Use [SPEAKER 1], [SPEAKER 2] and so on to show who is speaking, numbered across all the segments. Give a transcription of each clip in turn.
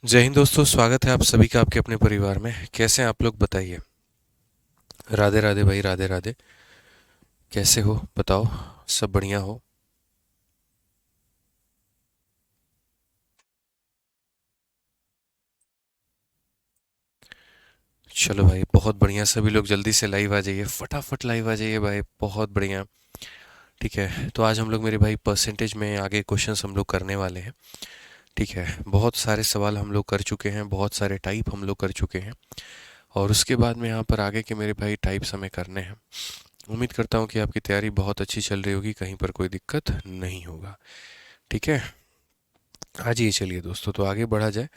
[SPEAKER 1] जय हिंद दोस्तों, स्वागत है आप सभी का आपके अपने परिवार में। कैसे हैं आप लोग, बताइए। राधे राधे भाई, राधे राधे। कैसे हो बताओ। सब बढ़िया हो। चलो भाई, बहुत बढ़िया। सभी लोग जल्दी से लाइव आ जाइए, फटाफट लाइव आ जाइए भाई, बहुत बढ़िया। ठीक है, तो आज हम लोग मेरे भाई परसेंटेज में आगे क्वेश्चंस हम लोग करने वाले हैं। ठीक है, बहुत सारे सवाल हम लोग कर चुके हैं, बहुत सारे टाइप हम लोग कर चुके हैं। और उसके बाद में यहाँ पर आगे के मेरे भाई टाइप्स हमें करने हैं। उम्मीद करता हूँ कि आपकी तैयारी बहुत अच्छी चल रही होगी, कहीं पर कोई दिक्कत नहीं होगा। ठीक है, आ जाइए। चलिए दोस्तों, तो आगे बढ़ा जाए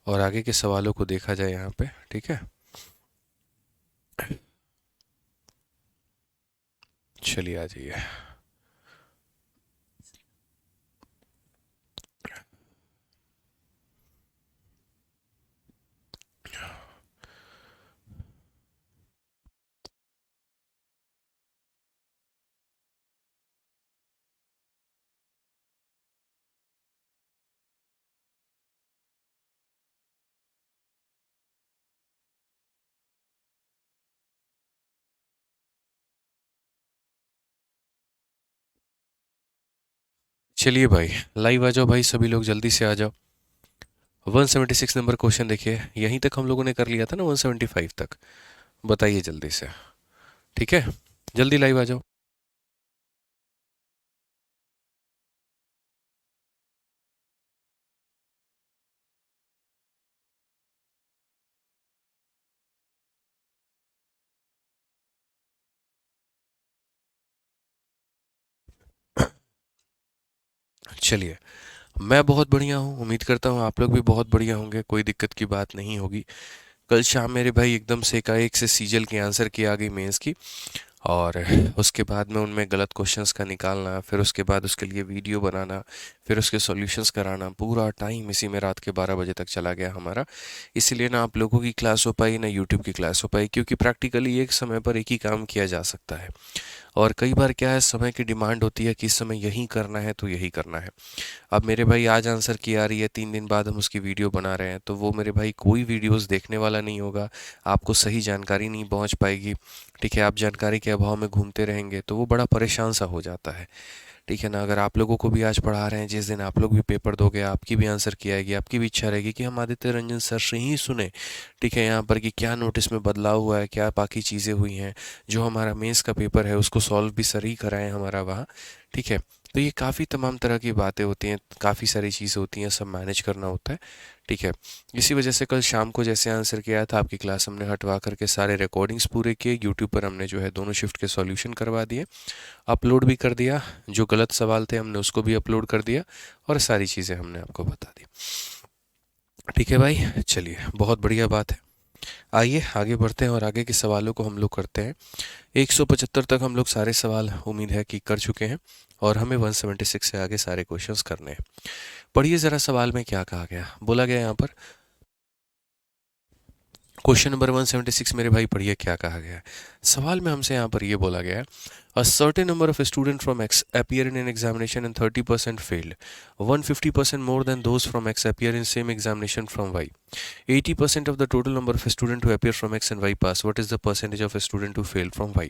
[SPEAKER 1] और आगे के सवालों को देखा जाए यहाँ पे। ठीक है, चलिए आ जाइए। चलिए भाई, लाइव आ जाओ भाई, सभी लोग जल्दी से आ जाओ। 176 नंबर क्वेश्चन देखिए, यहीं तक हम लोगों ने कर लिया था ना, 175 तक। बताइए जल्दी से। ठीक है, जल्दी लाइव आ जाओ। चलिए, मैं बहुत बढ़िया हूँ, उम्मीद करता हूँ आप लोग भी बहुत बढ़िया होंगे, कोई दिक्कत की बात नहीं होगी। कल शाम मेरे भाई एकदम से एकाएक से सीजल की आंसर की आ गई मेंस की। और उसके बाद में उनमें गलत क्वेश्चंस का निकालना, फिर उसके बाद उसके लिए वीडियो बनाना, फिर उसके सॉल्यूशंस कराना, पूरा टाइम इसी में रात के 12 बजे तक चला गया हमारा। इसीलिए ना आप लोगों की क्लास हो पाई, ना यूट्यूब की क्लास हो पाई, क्योंकि प्रैक्टिकली एक समय पर एक ही काम किया जा सकता है। और कई बार क्या है, समय की डिमांड होती है कि इस समय यही करना है तो यही करना है। अब मेरे भाई आज आंसर की आ रही है, 3 दिन बाद हम उसकी वीडियो बना रहे हैं, तो वो मेरे भाई कोई वीडियोस देखने वाला नहीं होगा। आपको सही जानकारी नहीं पहुंच पाएगी। ठीक है, आप जानकारी के अभाव में घूमते रहेंगे तो वो बड़ा परेशान सा हो जाता है। ठीक है ना, अगर आप लोगों को भी आज पढ़ा रहे हैं, जिस दिन आप लोग भी पेपर दोगे, आपकी भी आंसर की आएगी, आपकी भी इच्छा रहेगी कि हम आदित्य रंजन सर से ही सुने। ठीक है, यहाँ पर कि क्या नोटिस में बदलाव हुआ है, क्या बाकी चीज़ें हुई हैं। जो हमारा मेंस का पेपर है उसको सॉल्व भी सर ही कराएं हमारा वहाँ। ठीक है, तो ये काफ़ी तमाम तरह की बातें होती हैं, काफ़ी सारी चीज़ें होती हैं, सब मैनेज करना होता है। ठीक है, इसी वजह से कल शाम को जैसे आंसर किया था, आपकी क्लास हमने हटवा करके सारे रिकॉर्डिंग्स पूरे किए, यूट्यूब पर हमने जो है दोनों शिफ्ट के सॉल्यूशन करवा दिए, अपलोड भी कर दिया। जो गलत सवाल थे हमने उसको भी अपलोड कर दिया, और सारी चीज़ें हमने आपको बता दी। ठीक है भाई, चलिए बहुत बढ़िया बात है। आइए आगे बढ़ते हैं और आगे के सवालों को हम लोग करते हैं। 175 तक हम लोग सारे सवाल उम्मीद है कि कर चुके हैं, और हमें 176 से आगे सारे क्वेश्चंस करने हैं। पढ़िए ज़रा सवाल में क्या कहा गया, बोला गया यहाँ पर। क्वेश्चन नंबर 176 मेरे भाई, पढ़िए क्या कहा गया है। सवाल में हमसे यहाँ पर ये बोला गया है, a certain number of student from x appear in an examination and 30% failed, 150% more than those from X appear in same examination from Y, 80% of the total number of students who appear from X and Y pass, what is the percentage of a student who fail from Y।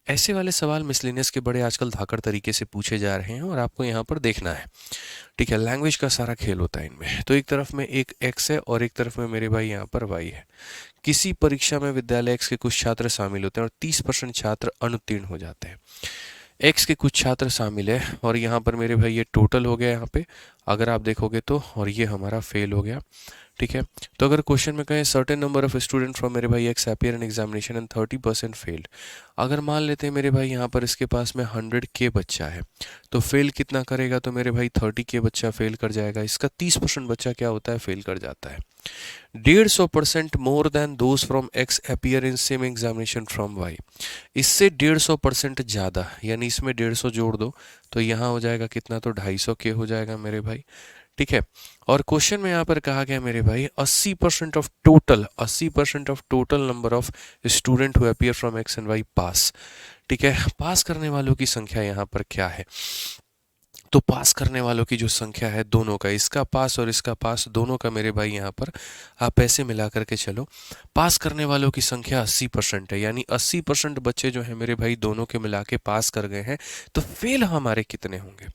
[SPEAKER 1] ऐसे वाले सवाल miscellaneous के बड़े आजकल धाकड़ तरीके से पूछे जा रहे हैं, और आपको यहाँ पर देखना है। ठीक है, लैंग्वेज का सारा खेल होता है इनमें। तो एक तरफ में एक एक्स है और एक तरफ में मेरे भाई यहाँ पर वाई है। किसी परीक्षा में विद्यालय एक्स के कुछ छात्र शामिल होते हैं और 30% छात्र अनुत्तीर्ण हो जाते हैं। एक्स के कुछ छात्र शामिल है, और यहाँ पर मेरे भाई ये टोटल हो गया यहाँ पे, अगर आप देखोगे तो, और ये हमारा फेल हो गया। ठीक है, तो अगर क्वेश्चन में कहें certain number of student from मेरे भाई x appear in examination and 30% failed, अगर मान लेते हैं मेरे भाई यहाँ पर इसके पास में 100 के बच्चा है, तो फेल कितना करेगा, तो मेरे भाई 30 के बच्चा फेल कर जाएगा। इसका 30% बच्चा क्या होता है, फेल कर जाता है। 150% more than those from x appear in same examination from y, इससे 150% ज़्यादा, यानी इसमें 150 जोड़ दो तो यहाँ हो जाएगा कितना, तो 250 के हो जाएगा मेरे भाई। ठीक है, और क्वेश्चन में यहाँ पर कहा गया मेरे भाई 80% of total number of student who appear from X and Y pass. ठीक है, पास करने वालों की संख्या यहाँ पर क्या है। तो पास करने वालों की जो संख्या है दोनों का, इसका पास और इसका पास दोनों का मेरे भाई यहाँ पर आप ऐसे मिला करके चलो, पास करने वालों की संख्या 80% है, यानी 80% बच्चे जो है मेरे भाई दोनों के मिला के पास कर गए हैं। तो फेल हमारे कितने होंगे?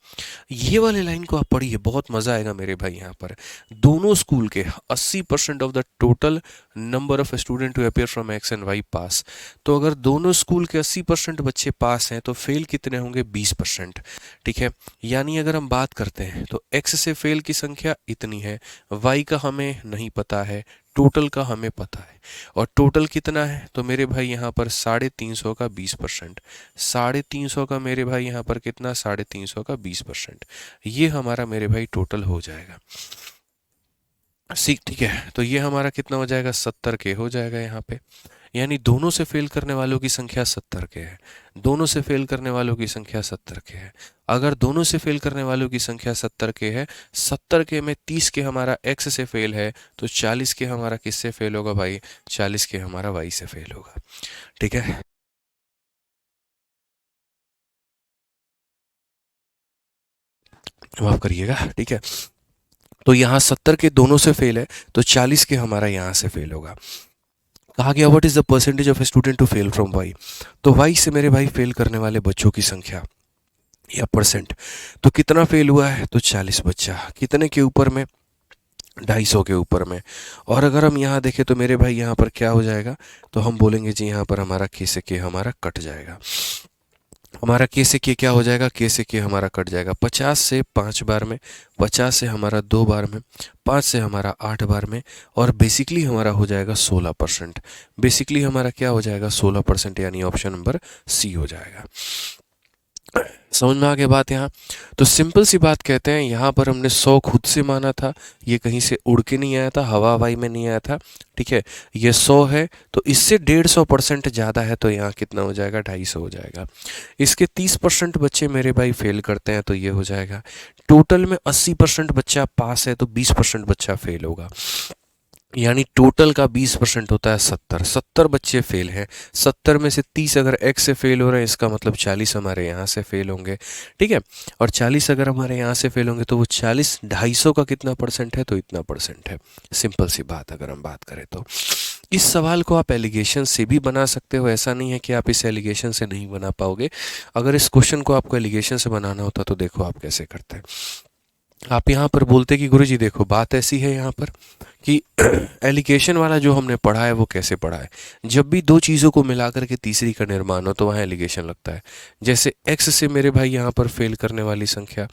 [SPEAKER 1] ये वाले लाइन को आप पढ़िए, बहुत मजा आएगा मेरे भाई। यहाँ पर दोनों स्कूल के 80% of the total number of student who appear from X and Y pass. तो अगर दोनों स्कूल के 80% बच्चे पास हैं तो फेल कितने होंगे? 20%। ठीक है, यानी अगर हम बात करते हैं तो x से फेल की संख्या इतनी है, y का हमें नहीं पता है, टोटल का हमें पता है। और टोटल कितना है? तो मेरे भाई यहाँ पर 350 का 20%, 350 का मेरे भाई यहाँ पर कितना? 350 का 20%। ये हमारा मेरे भाई टोटल हो जाएगा। ठीक है, तो ये हमारा कितना हो जाएगा? 70 के हो जाएगा यहाँ पे। यानी दोनों से फेल करने वालों की संख्या 70 के है, दोनों से फेल करने वालों की संख्या 70 के है। अगर दोनों से फेल करने वालों की संख्या 70 के है, 70 के में 30 के हमारा x से फेल है, तो 40 के हमारा किससे फेल होगा भाई? 40 के हमारा y से फेल होगा। ठीक है, माफ करिएगा। ठीक है, तो यहाँ 70 के दोनों से फेल है, तो 40 के हमारा यहाँ से फेल होगा। कहा गया what is the percentage of student to fail from y. तो वाई से मेरे भाई फेल करने वाले बच्चों की संख्या या परसेंट। तो कितना फेल हुआ है? तो 40 बच्चा। कितने के ऊपर में? 250 के ऊपर में। और अगर हम यहाँ देखें तो मेरे भाई यहाँ पर क्या हो जाएगा? तो हम बोलेंगे जी यहाँ पर हमारा के से के हमारा कट जाएगा। हमारा के से के क्या हो जाएगा? के से के हमारा कट जाएगा। 50 से 5 बार में, 50 से हमारा 2 बार में, 5 से हमारा 8 बार में, और बेसिकली हमारा हो जाएगा 16%। बेसिकली हमारा क्या हो जाएगा? 16%, यानी ऑप्शन नंबर सी हो जाएगा। समझ में आ गया बात यहाँ? तो सिंपल सी बात कहते हैं, यहाँ पर हमने 100 खुद से माना था, ये कहीं से उड़ के नहीं आया था, हवा हवाई में नहीं आया था। ठीक है, ये 100 है, तो इससे 150% ज़्यादा है, तो यहाँ कितना हो जाएगा? 250 हो जाएगा। इसके 30% बच्चे मेरे भाई फेल करते हैं, तो ये हो जाएगा। टोटल में 80% बच्चा पास है, तो 20% बच्चा फेल होगा। यानी टोटल का 20% होता है 70। 70 बच्चे फेल हैं, 70 में से 30 अगर x से फेल हो रहे हैं, इसका मतलब 40 हमारे यहाँ से फेल होंगे। ठीक है, और 40 अगर हमारे यहाँ से फेल होंगे तो वो 40 250 का कितना परसेंट है? तो इतना परसेंट है। सिंपल सी बात अगर हम बात करें तो इस सवाल को आप एलिगेशन से भी बना सकते हो, ऐसा नहीं है कि आप इस एलिगेशन से नहीं बना पाओगे। अगर इस क्वेश्चन को आपको एलिगेशन से बनाना होता तो देखो आप कैसे करते हैं। आप यहाँ पर बोलते कि गुरुजी देखो बात ऐसी है यहाँ पर कि एलिगेशन वाला जो हमने पढ़ा है वो कैसे पढ़ा है, जब भी दो चीज़ों को मिलाकर के तीसरी का निर्माण हो तो वहाँ एलिगेशन लगता है। जैसे x से मेरे भाई यहाँ पर फेल करने वाली संख्या,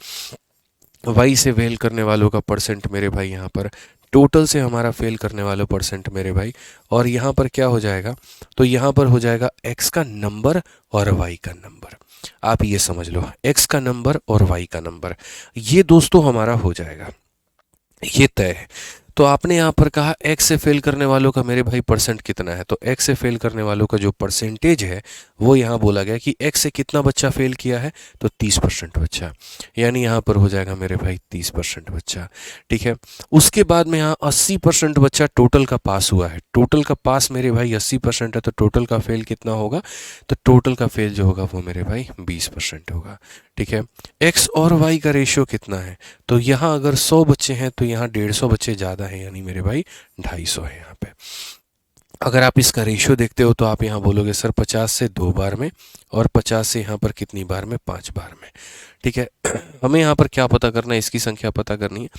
[SPEAKER 1] y से फेल करने वालों का परसेंट मेरे भाई यहाँ पर, टोटल से हमारा फेल करने वालों परसेंट मेरे भाई, और यहाँ पर क्या हो जाएगा? तो यहाँ पर हो जाएगा x का नंबर और y का नंबर। आप ये समझ लो, x का नंबर और y का नंबर, ये दोस्तों हमारा हो जाएगा, ये तय है। तो आपने यहाँ पर कहा x से फेल करने वालों का मेरे भाई परसेंट कितना है, तो x से फेल करने वालों का जो परसेंटेज है वो यहाँ बोला गया कि x से कितना बच्चा फेल किया है, तो 30% बच्चा, यानी यहाँ पर हो जाएगा मेरे भाई 30% बच्चा। ठीक है, उसके बाद में यहाँ 80% बच्चा टोटल का पास हुआ है। टोटल का पास मेरे भाई 80% है, तो टोटल का फेल कितना होगा? तो टोटल का फेल जो होगा वो मेरे भाई 20% होगा। ठीक है, x और y का रेशियो कितना है? तो यहाँ अगर 100 बच्चे हैं तो यहाँ 150 बच्चे ज़्यादा हैं, यानी मेरे भाई 250 है यहाँ पे। अगर आप इसका रेशियो देखते हो तो आप यहाँ बोलोगे सर 50 से 2 बार में, और 50 से यहाँ पर कितनी बार में? 5 बार में। ठीक है, हमें यहाँ पर क्या पता करना है? इसकी संख्या पता करनी है।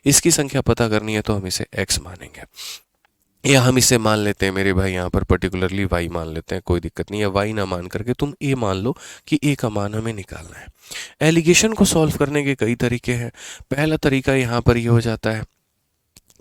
[SPEAKER 1] इसकी संख्या पता करनी है तो हम इसे x मानेंगे, या हम इसे मान लेते हैं मेरे भाई यहाँ पर पर्टिकुलरली y मान लेते हैं, कोई दिक्कत नहीं है। y ना मान करके तुम a मान लो कि a का मान हमें निकालना है। एलिगेशन को सॉल्व करने के कई तरीके हैं। पहला तरीका यहाँ पर ये हो जाता है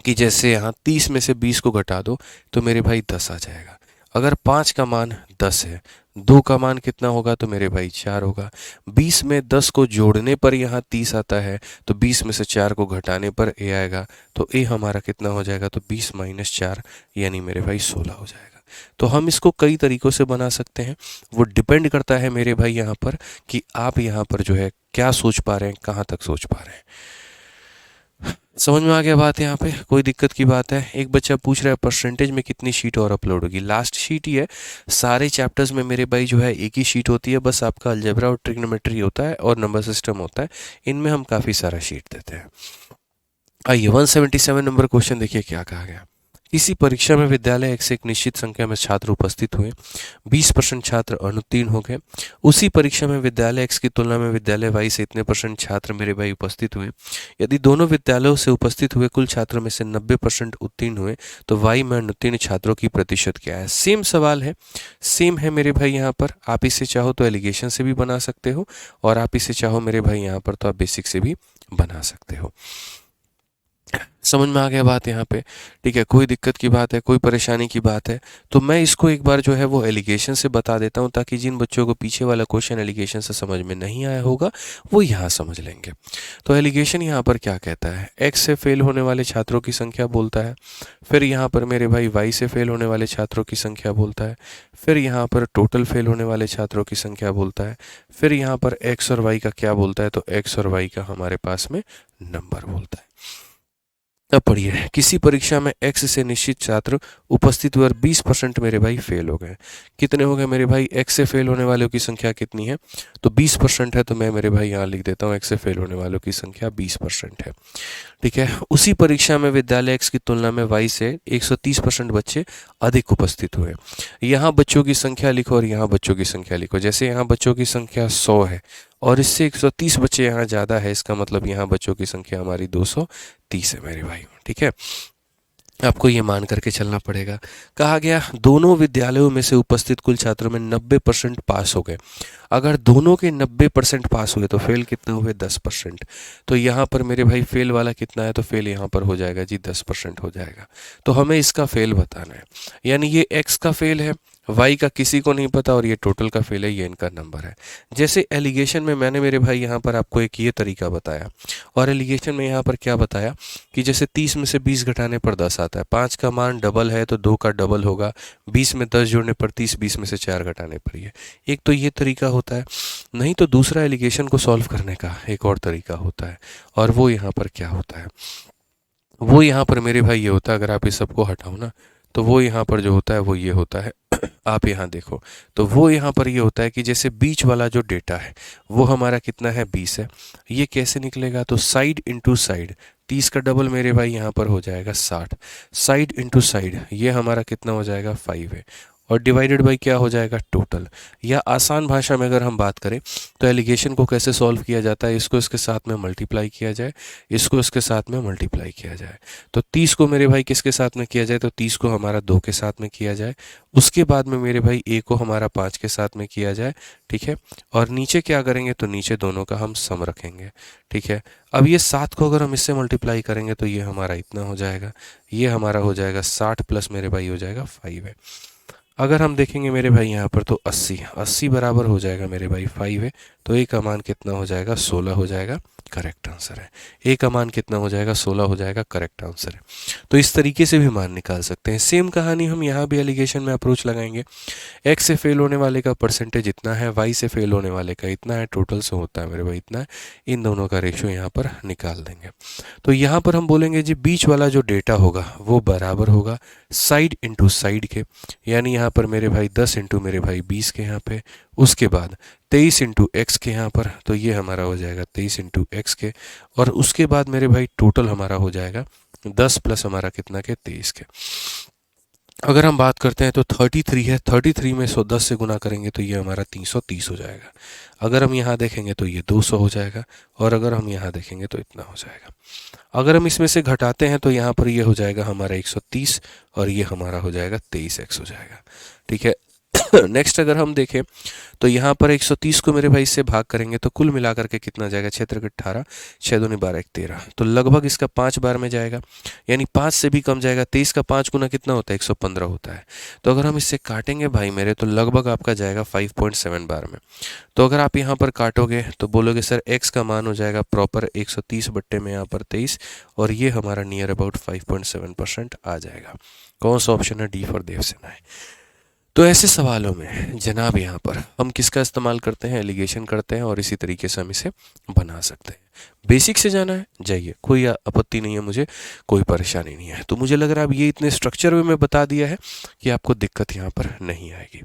[SPEAKER 1] कि जैसे यहाँ 30 में से 20 को घटा दो तो मेरे भाई 10 आ जाएगा। अगर 5 का मान 10 है, 2 का मान कितना होगा? तो मेरे भाई 4 होगा। 20 में 10 को जोड़ने पर यहाँ 30 आता है, तो 20 में से 4 को घटाने पर a आएगा, तो a हमारा कितना हो जाएगा? तो 20 माइनस 4, यानी मेरे भाई 16 हो जाएगा। तो हम इसको कई तरीक़ों से बना सकते हैं, वो डिपेंड करता है मेरे भाई यहाँ पर कि आप यहाँ पर जो है क्या सोच पा रहे हैं, कहाँ तक सोच पा रहे हैं। समझ में आ गया बात? यहाँ पे कोई दिक्कत की बात है? एक बच्चा पूछ रहा है परसेंटेज में कितनी शीट और अपलोड होगी? लास्ट शीट ही है। सारे चैप्टर्स में मेरे भाई जो है एक ही शीट होती है, बस आपका अलजेब्रा और ट्रिग्नोमेट्री होता है और नंबर सिस्टम होता है। इनमें हम काफ़ी सारा शीट देते हैं। आइए 177 नंबर क्वेश्चन देखिए क्या कहा गया। किसी परीक्षा में विद्यालय एक से एक निश्चित संख्या में छात्र उपस्थित हुए, 20% छात्र अनुत्तीर्ण हो गए। उसी परीक्षा में विद्यालय एक्स की तुलना में विद्यालय वाई से इतने परसेंट छात्र मेरे भाई उपस्थित हुए। यदि दोनों विद्यालयों से उपस्थित हुए कुल छात्रों में से 90% उत्तीर्ण हुए तो वाई में अनुत्तीर्ण छात्रों की प्रतिशत क्या है? सेम सवाल है, सेम है मेरे भाई। यहाँ पर आप इसे चाहो तो एलिगेशन से भी बना सकते हो और आप इसे चाहो मेरे भाई यहाँ पर तो आप बेसिक से भी बना सकते हो। समझ में आ गया बात यहाँ पे? ठीक है, कोई दिक्कत की बात है, कोई परेशानी की बात है तो मैं इसको एक बार जो है वो एलिगेशन से बता देता हूँ, ताकि जिन बच्चों को पीछे वाला क्वेश्चन एलिगेशन से समझ में नहीं आया होगा वो यहाँ समझ लेंगे। तो एलिगेशन यहाँ पर क्या कहता है? एक्स से फेल होने वाले छात्रों की संख्या बोलता है, फिर यहाँ पर मेरे भाई वाई से फेल होने वाले छात्रों की संख्या बोलता है, फिर यहाँ पर टोटल फेल होने वाले छात्रों की संख्या बोलता है, फिर यहाँ पर एक्स और वाई का क्या बोलता है? तो एक्स और वाई का हमारे पास में नंबर बोलता है। अब पढ़िए, किसी परीक्षा में x से निश्चित छात्र उपस्थित हुए और 20% मेरे भाई फेल हो गए। कितने हो गए मेरे भाई? x से फेल होने वालों की संख्या कितनी है? तो 20% है, तो मैं मेरे भाई यहाँ लिख देता हूँ x से फेल होने वालों की संख्या 20% है। ठीक है, उसी परीक्षा में विद्यालय x की तुलना में y से 130% बच्चे अधिक उपस्थित हुए। यहाँ बच्चों की संख्या लिखो और यहाँ बच्चों की संख्या लिखो। जैसे यहाँ बच्चों की संख्या 100 है और इससे 130 बच्चे यहाँ ज़्यादा है, इसका मतलब यहाँ बच्चों की संख्या हमारी 230 है मेरे भाई। ठीक है, आपको ये मान करके चलना पड़ेगा। कहा गया दोनों विद्यालयों में से उपस्थित कुल छात्रों में 90% पास हो गए। अगर दोनों के 90% पास हुए तो फेल कितने हुए? 10%। तो यहाँ पर मेरे भाई फेल वाला कितना है? तो फेल यहाँ पर हो जाएगा जी 10% हो जाएगा। तो हमें इसका फेल बताना है, यानी ये एक्स का फेल है, वाई का किसी को नहीं पता और ये टोटल का फेल है, ये इनका नंबर है। जैसे एलिगेशन में मैंने मेरे भाई यहाँ पर आपको एक ये तरीका बताया और एलिगेशन में यहाँ पर क्या बताया कि जैसे 30 में से 20 घटाने पर 10 आता है, 5 का मान डबल है तो 2 का डबल होगा, 20 में 10 जोड़ने पर 30, 20 में से 4 घटाने पर ये। एक तो ये तरीका होता है, नहीं तो दूसरा एलिगेशन को सॉल्व करने का एक और तरीका होता है। और वो यहाँ पर क्या होता है? वो यहाँ पर मेरे भाई ये होता है, अगर आप इस सबको हटाओ ना तो वो यहाँ पर जो होता है वो ये होता है आप यहाँ देखो तो वो यहाँ पर ये होता है कि जैसे बीच वाला जो डेटा है वो हमारा कितना है? 20 है। ये कैसे निकलेगा? तो साइड इंटू साइड, 30 का डबल मेरे भाई यहाँ पर हो जाएगा 60। साइड इंटू साइड ये हमारा कितना हो जाएगा? 5 है। और डिवाइडेड बाई क्या हो जाएगा? टोटल। या आसान भाषा में अगर हम बात करें तो एलिगेशन को कैसे सॉल्व किया जाता है? इसको इसके साथ में मल्टीप्लाई किया जाए, इसको इसके साथ में मल्टीप्लाई किया जाए। तो 30 को मेरे भाई किसके साथ में किया जाए? तो 30 को हमारा 2 के साथ में किया जाए, उसके बाद में मेरे भाई a को हमारा 5 के साथ में किया जाए। ठीक है, और नीचे क्या करेंगे? तो नीचे दोनों का हम सम रखेंगे। ठीक है, अब ये 7 को अगर हम इससे मल्टीप्लाई करेंगे तो ये हमारा इतना हो जाएगा, ये हमारा हो जाएगा 60 प्लस मेरे भाई हो जाएगा 5 है। अगर हम देखेंगे मेरे भाई यहाँ पर तो 80 बराबर हो जाएगा मेरे भाई 5 है, तो ए का मान कितना हो जाएगा? 16 हो जाएगा, करेक्ट आंसर है। ए का मान कितना हो जाएगा? 16 हो जाएगा, करेक्ट आंसर है। तो इस तरीके से भी मान निकाल सकते हैं। सेम कहानी हम यहाँ भी एलिगेशन में अप्रोच लगाएंगे। एक्स से फेल होने वाले का परसेंटेज इतना है, वाई से फेल होने वाले का इतना है, टोटल से होता है मेरे भाई इतना है, इन दोनों का रेशियो यहाँ पर निकाल देंगे। तो यहाँ पर हम बोलेंगे जी बीच वाला जो डेटा होगा वो बराबर होगा साइड इंटू साइड के, यानी यहाँ पर मेरे भाई 10 इंटू मेरे भाई 20 के यहाँ पे, उसके बाद 23 इंटू एक्स के यहाँ पर, तो ये हमारा हो जाएगा 23 इंटू एक्स के, और उसके बाद मेरे भाई टोटल हमारा हो जाएगा 10 प्लस हमारा कितना के? 23 के। अगर हम बात करते हैं तो 33 है, 33 में 110 से गुना करेंगे तो ये हमारा 330 हो जाएगा। अगर हम यहाँ देखेंगे तो ये 200 हो जाएगा, और अगर हम यहाँ देखेंगे तो इतना हो जाएगा। अगर हम इसमें से घटाते हैं तो यहाँ पर ये हो जाएगा हमारा 130 और ये हमारा हो जाएगा 23x हो जाएगा। ठीक है, नेक्स्ट अगर हम देखें तो यहाँ पर 130 को मेरे भाई से भाग करेंगे तो कुल मिलाकर के कितना जाएगा? 6 त्रिक 18, 6 दूनी 12, 1 13, तो लगभग इसका 5 बार में जाएगा, यानी 5 से भी कम जाएगा। 23 का 5 गुना कितना होता है? 115 होता है। तो अगर हम इससे काटेंगे भाई मेरे तो लगभग आपका जाएगा 5.7 बार में। तो अगर आप यहाँ पर काटोगे तो बोलोगे सर x का मान हो जाएगा प्रॉपर 130 बट्टे में यहाँ पर 23, और ये हमारा नियर अबाउट 5.7% आ जाएगा। कौन सा ऑप्शन है? डी फॉर देवसेना है। तो ऐसे सवालों में जनाब यहाँ पर हम किसका इस्तेमाल करते हैं, एलिगेशन करते हैं, और इसी तरीके से हम इसे बना सकते हैं। बेसिक से जाना है, जाइए, कोई आपत्ति नहीं है मुझे, कोई परेशानी नहीं है। तो मुझे लग रहा है अब ये इतने स्ट्रक्चर में मैं बता दिया है कि आपको दिक्कत यहाँ पर नहीं आएगी।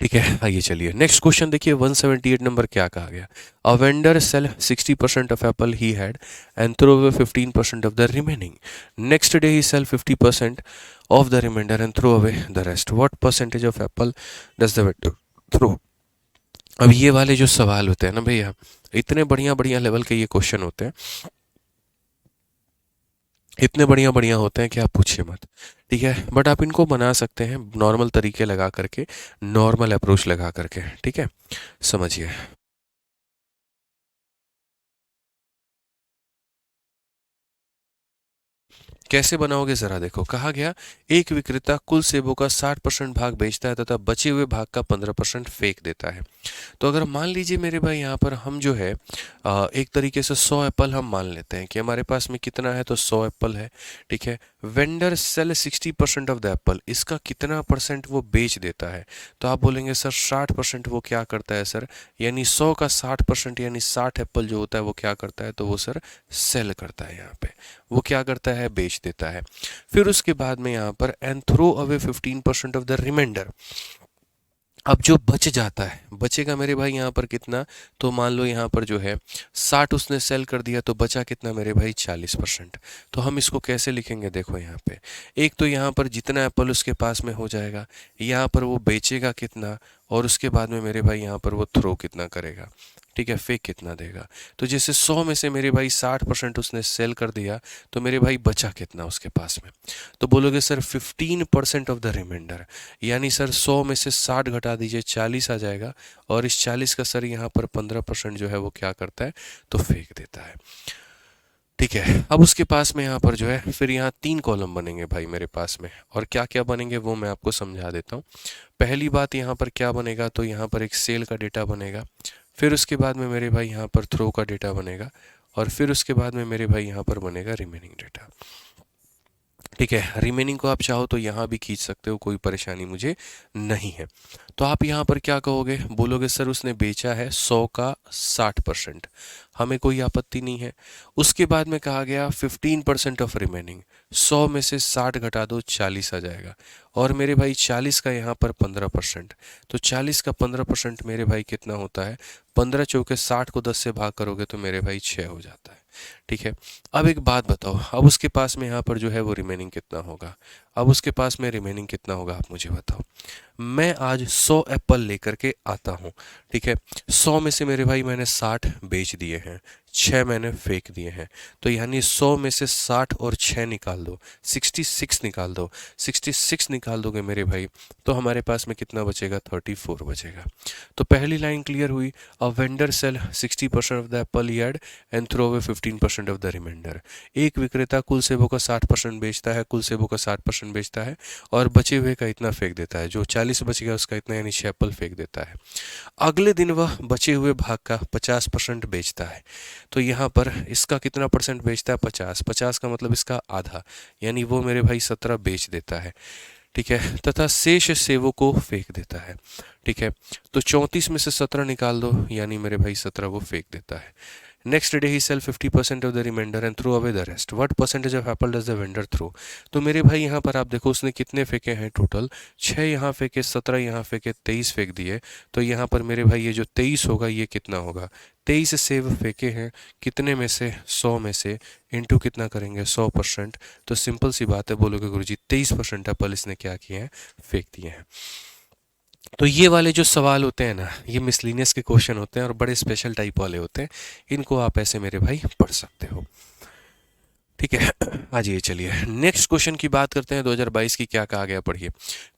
[SPEAKER 1] ठीक है, आइए चलिए नेक्स्ट क्वेश्चन देखिए। 178 नंबर क्या कहा गया। A vendor sell 60% of apple he had and throw away 15% of the remaining. Next day he sell 50% of the reminder and throw away the rest. What percentage of apple does the vendor throw. अब ये वाले जो सवाल होते हैं ना भैया, इतने बढ़िया बढ़िया लेवल के ये क्वेश्चन होते हैं, इतने बढ़िया बढ़िया होते हैं कि आप पूछिए मत। ठीक है, बट आप इनको बना सकते हैं नॉर्मल तरीके लगा करके, नॉर्मल अप्रोच लगा करके। ठीक है, समझिए। कैसे बनाओगे जरा देखो। कहा गया एक विक्रेता कुल सेबों का 60% भाग बेचता है तथा बचे हुए भाग का 15% फेंक देता है। तो अगर मान लीजिए मेरे भाई यहाँ पर हम जो है एक तरीके से 100 एप्पल हम मान लेते हैं कि हमारे पास में कितना है, तो 100 एप्पल है। ठीक है, vendor sell 60% of the apple, इसका कितना परसेंट वो बेच देता है। तो आप बोलेंगे सर 60% वो क्या करता है सर, यानी 100 का 60% यानी 60 एप्पल जो होता है वो क्या करता है, तो वो सर सेल करता है। यहाँ पे वो क्या करता है, बेच देता है। फिर उसके बाद में यहाँ पर and throw away 15% of the remainder. अब जो बच जाता है, बचेगा मेरे भाई यहाँ पर कितना, तो मान लो यहाँ पर जो है 60 उसने सेल कर दिया, तो बचा कितना मेरे भाई 40%। तो हम इसको कैसे लिखेंगे, देखो यहाँ पे एक तो यहाँ पर जितना एप्पल उसके पास में हो जाएगा, यहाँ पर वो बेचेगा कितना, और उसके बाद में मेरे भाई यहाँ पर वो थ्रो कितना करेगा। ठीक है, फेक कितना देगा। तो जैसे 100 में से मेरे भाई 60% उसने सेल कर दिया, तो मेरे भाई बचा कितना उसके पास में, तो बोलोगे सर 15% ऑफ द रिमाइंडर, यानी सर 100 में से 60 घटा दीजिए 40 आ जाएगा, और इस 40 का सर यहाँ पर 15% जो है वो क्या करता है, तो फेंक देता है। ठीक है, अब उसके पास में यहाँ पर जो है फिर यहाँ 3 कॉलम बनेंगे भाई मेरे पास में, और क्या क्या बनेंगे वो मैं आपको समझा देता हूँ। पहली बात यहाँ पर क्या बनेगा, तो यहाँ पर एक सेल का डेटा बनेगा। फिर उसके बाद में मेरे भाई यहाँ पर थ्रो का डेटा बनेगा, और फिर उसके बाद में मेरे भाई यहाँ पर बनेगा रिमेनिंग डेटा। ठीक है, रिमेनिंग को आप चाहो तो यहाँ भी खींच सकते हो, कोई परेशानी मुझे नहीं है। तो आप यहाँ पर क्या कहोगे, बोलोगे सर उसने बेचा है 100 का 60%, हमें कोई आपत्ति नहीं है। उसके बाद में कहा गया 15% ऑफ रिमेनिंग, 100 में से 60 घटा दो 40 आ जाएगा, और मेरे भाई 40 का यहाँ पर 15%, तो 40 का 15% मेरे भाई कितना होता है, 15 चौके 60 को 10 से भाग करोगे तो मेरे भाई 6 हो जाता है। ठीक है, अब एक बात बताओ, अब उसके पास में यहाँ पर जो है वो रिमेनिंग कितना होगा, अब उसके पास में रिमेनिंग कितना होगा, आप मुझे बताओ। मैं आज 100 एप्पल लेकर के आता हूँ। ठीक है, 100 में से मेरे भाई मैंने 60 बेच दिए हैं, 6 मैंने फेंक दिए हैं, तो यानी 100 में से 60 और 6 निकाल दो, 66 निकाल दो। 66 निकाल दोगे मेरे भाई, तो हमारे पास में कितना बचेगा, 34 बचेगा। तो पहली लाइन क्लियर हुई। A vendor sell 60% of the apple yard and throw away 15% of the remainder. एक विक्रेता कुल सेबों का 60% बेचता है, कुल सेबों का 60% बेचता है, और बचे हुए का इतना फेंक देता है, जो 40 बच गया उसका इतना, यानी 6 एप्पल फेंक देता है। अगले दिन वह बचे हुए भाग का 50% बेचता है। तो यहाँ पर इसका कितना परसेंट बेचता है, 50, 50 का मतलब इसका आधा, यानी वो मेरे भाई 17 बेच देता है। ठीक है, तथा शेष सेवों को फेंक देता है। ठीक है, तो 34 में से 17 निकाल दो, यानी मेरे भाई 17 वो फेंक देता है। Next day he sell 50% of the reminder and throw away the rest. What percentage of apple does the vendor throw. तो मेरे भाई यहाँ पर आप देखो उसने कितने फेंके हैं टोटल, 6 यहाँ फेंके, 17 यहाँ फेंके, 23 फेंक दिए। तो यहाँ पर मेरे भाई ये जो 23 होगा ये कितना होगा, 23 सेब फेंके हैं कितने में से, 100 में से, इंटू कितना करेंगे 100%। तो सिंपल सी बात है, बोलोगे गुरुजी 23% एप्पल इसने क्या किए हैं, फेंक दिए हैं। तो ये वाले जो सवाल होते हैं ना, ये मिसलिनियस के क्वेश्चन होते हैं और बड़े स्पेशल टाइप वाले होते हैं, इनको आप ऐसे मेरे भाई पढ़ सकते हो। ठीक है, आ जाइए चलिए नेक्स्ट क्वेश्चन की बात करते हैं। 2022 की क्या कहा गया, पढ़िए।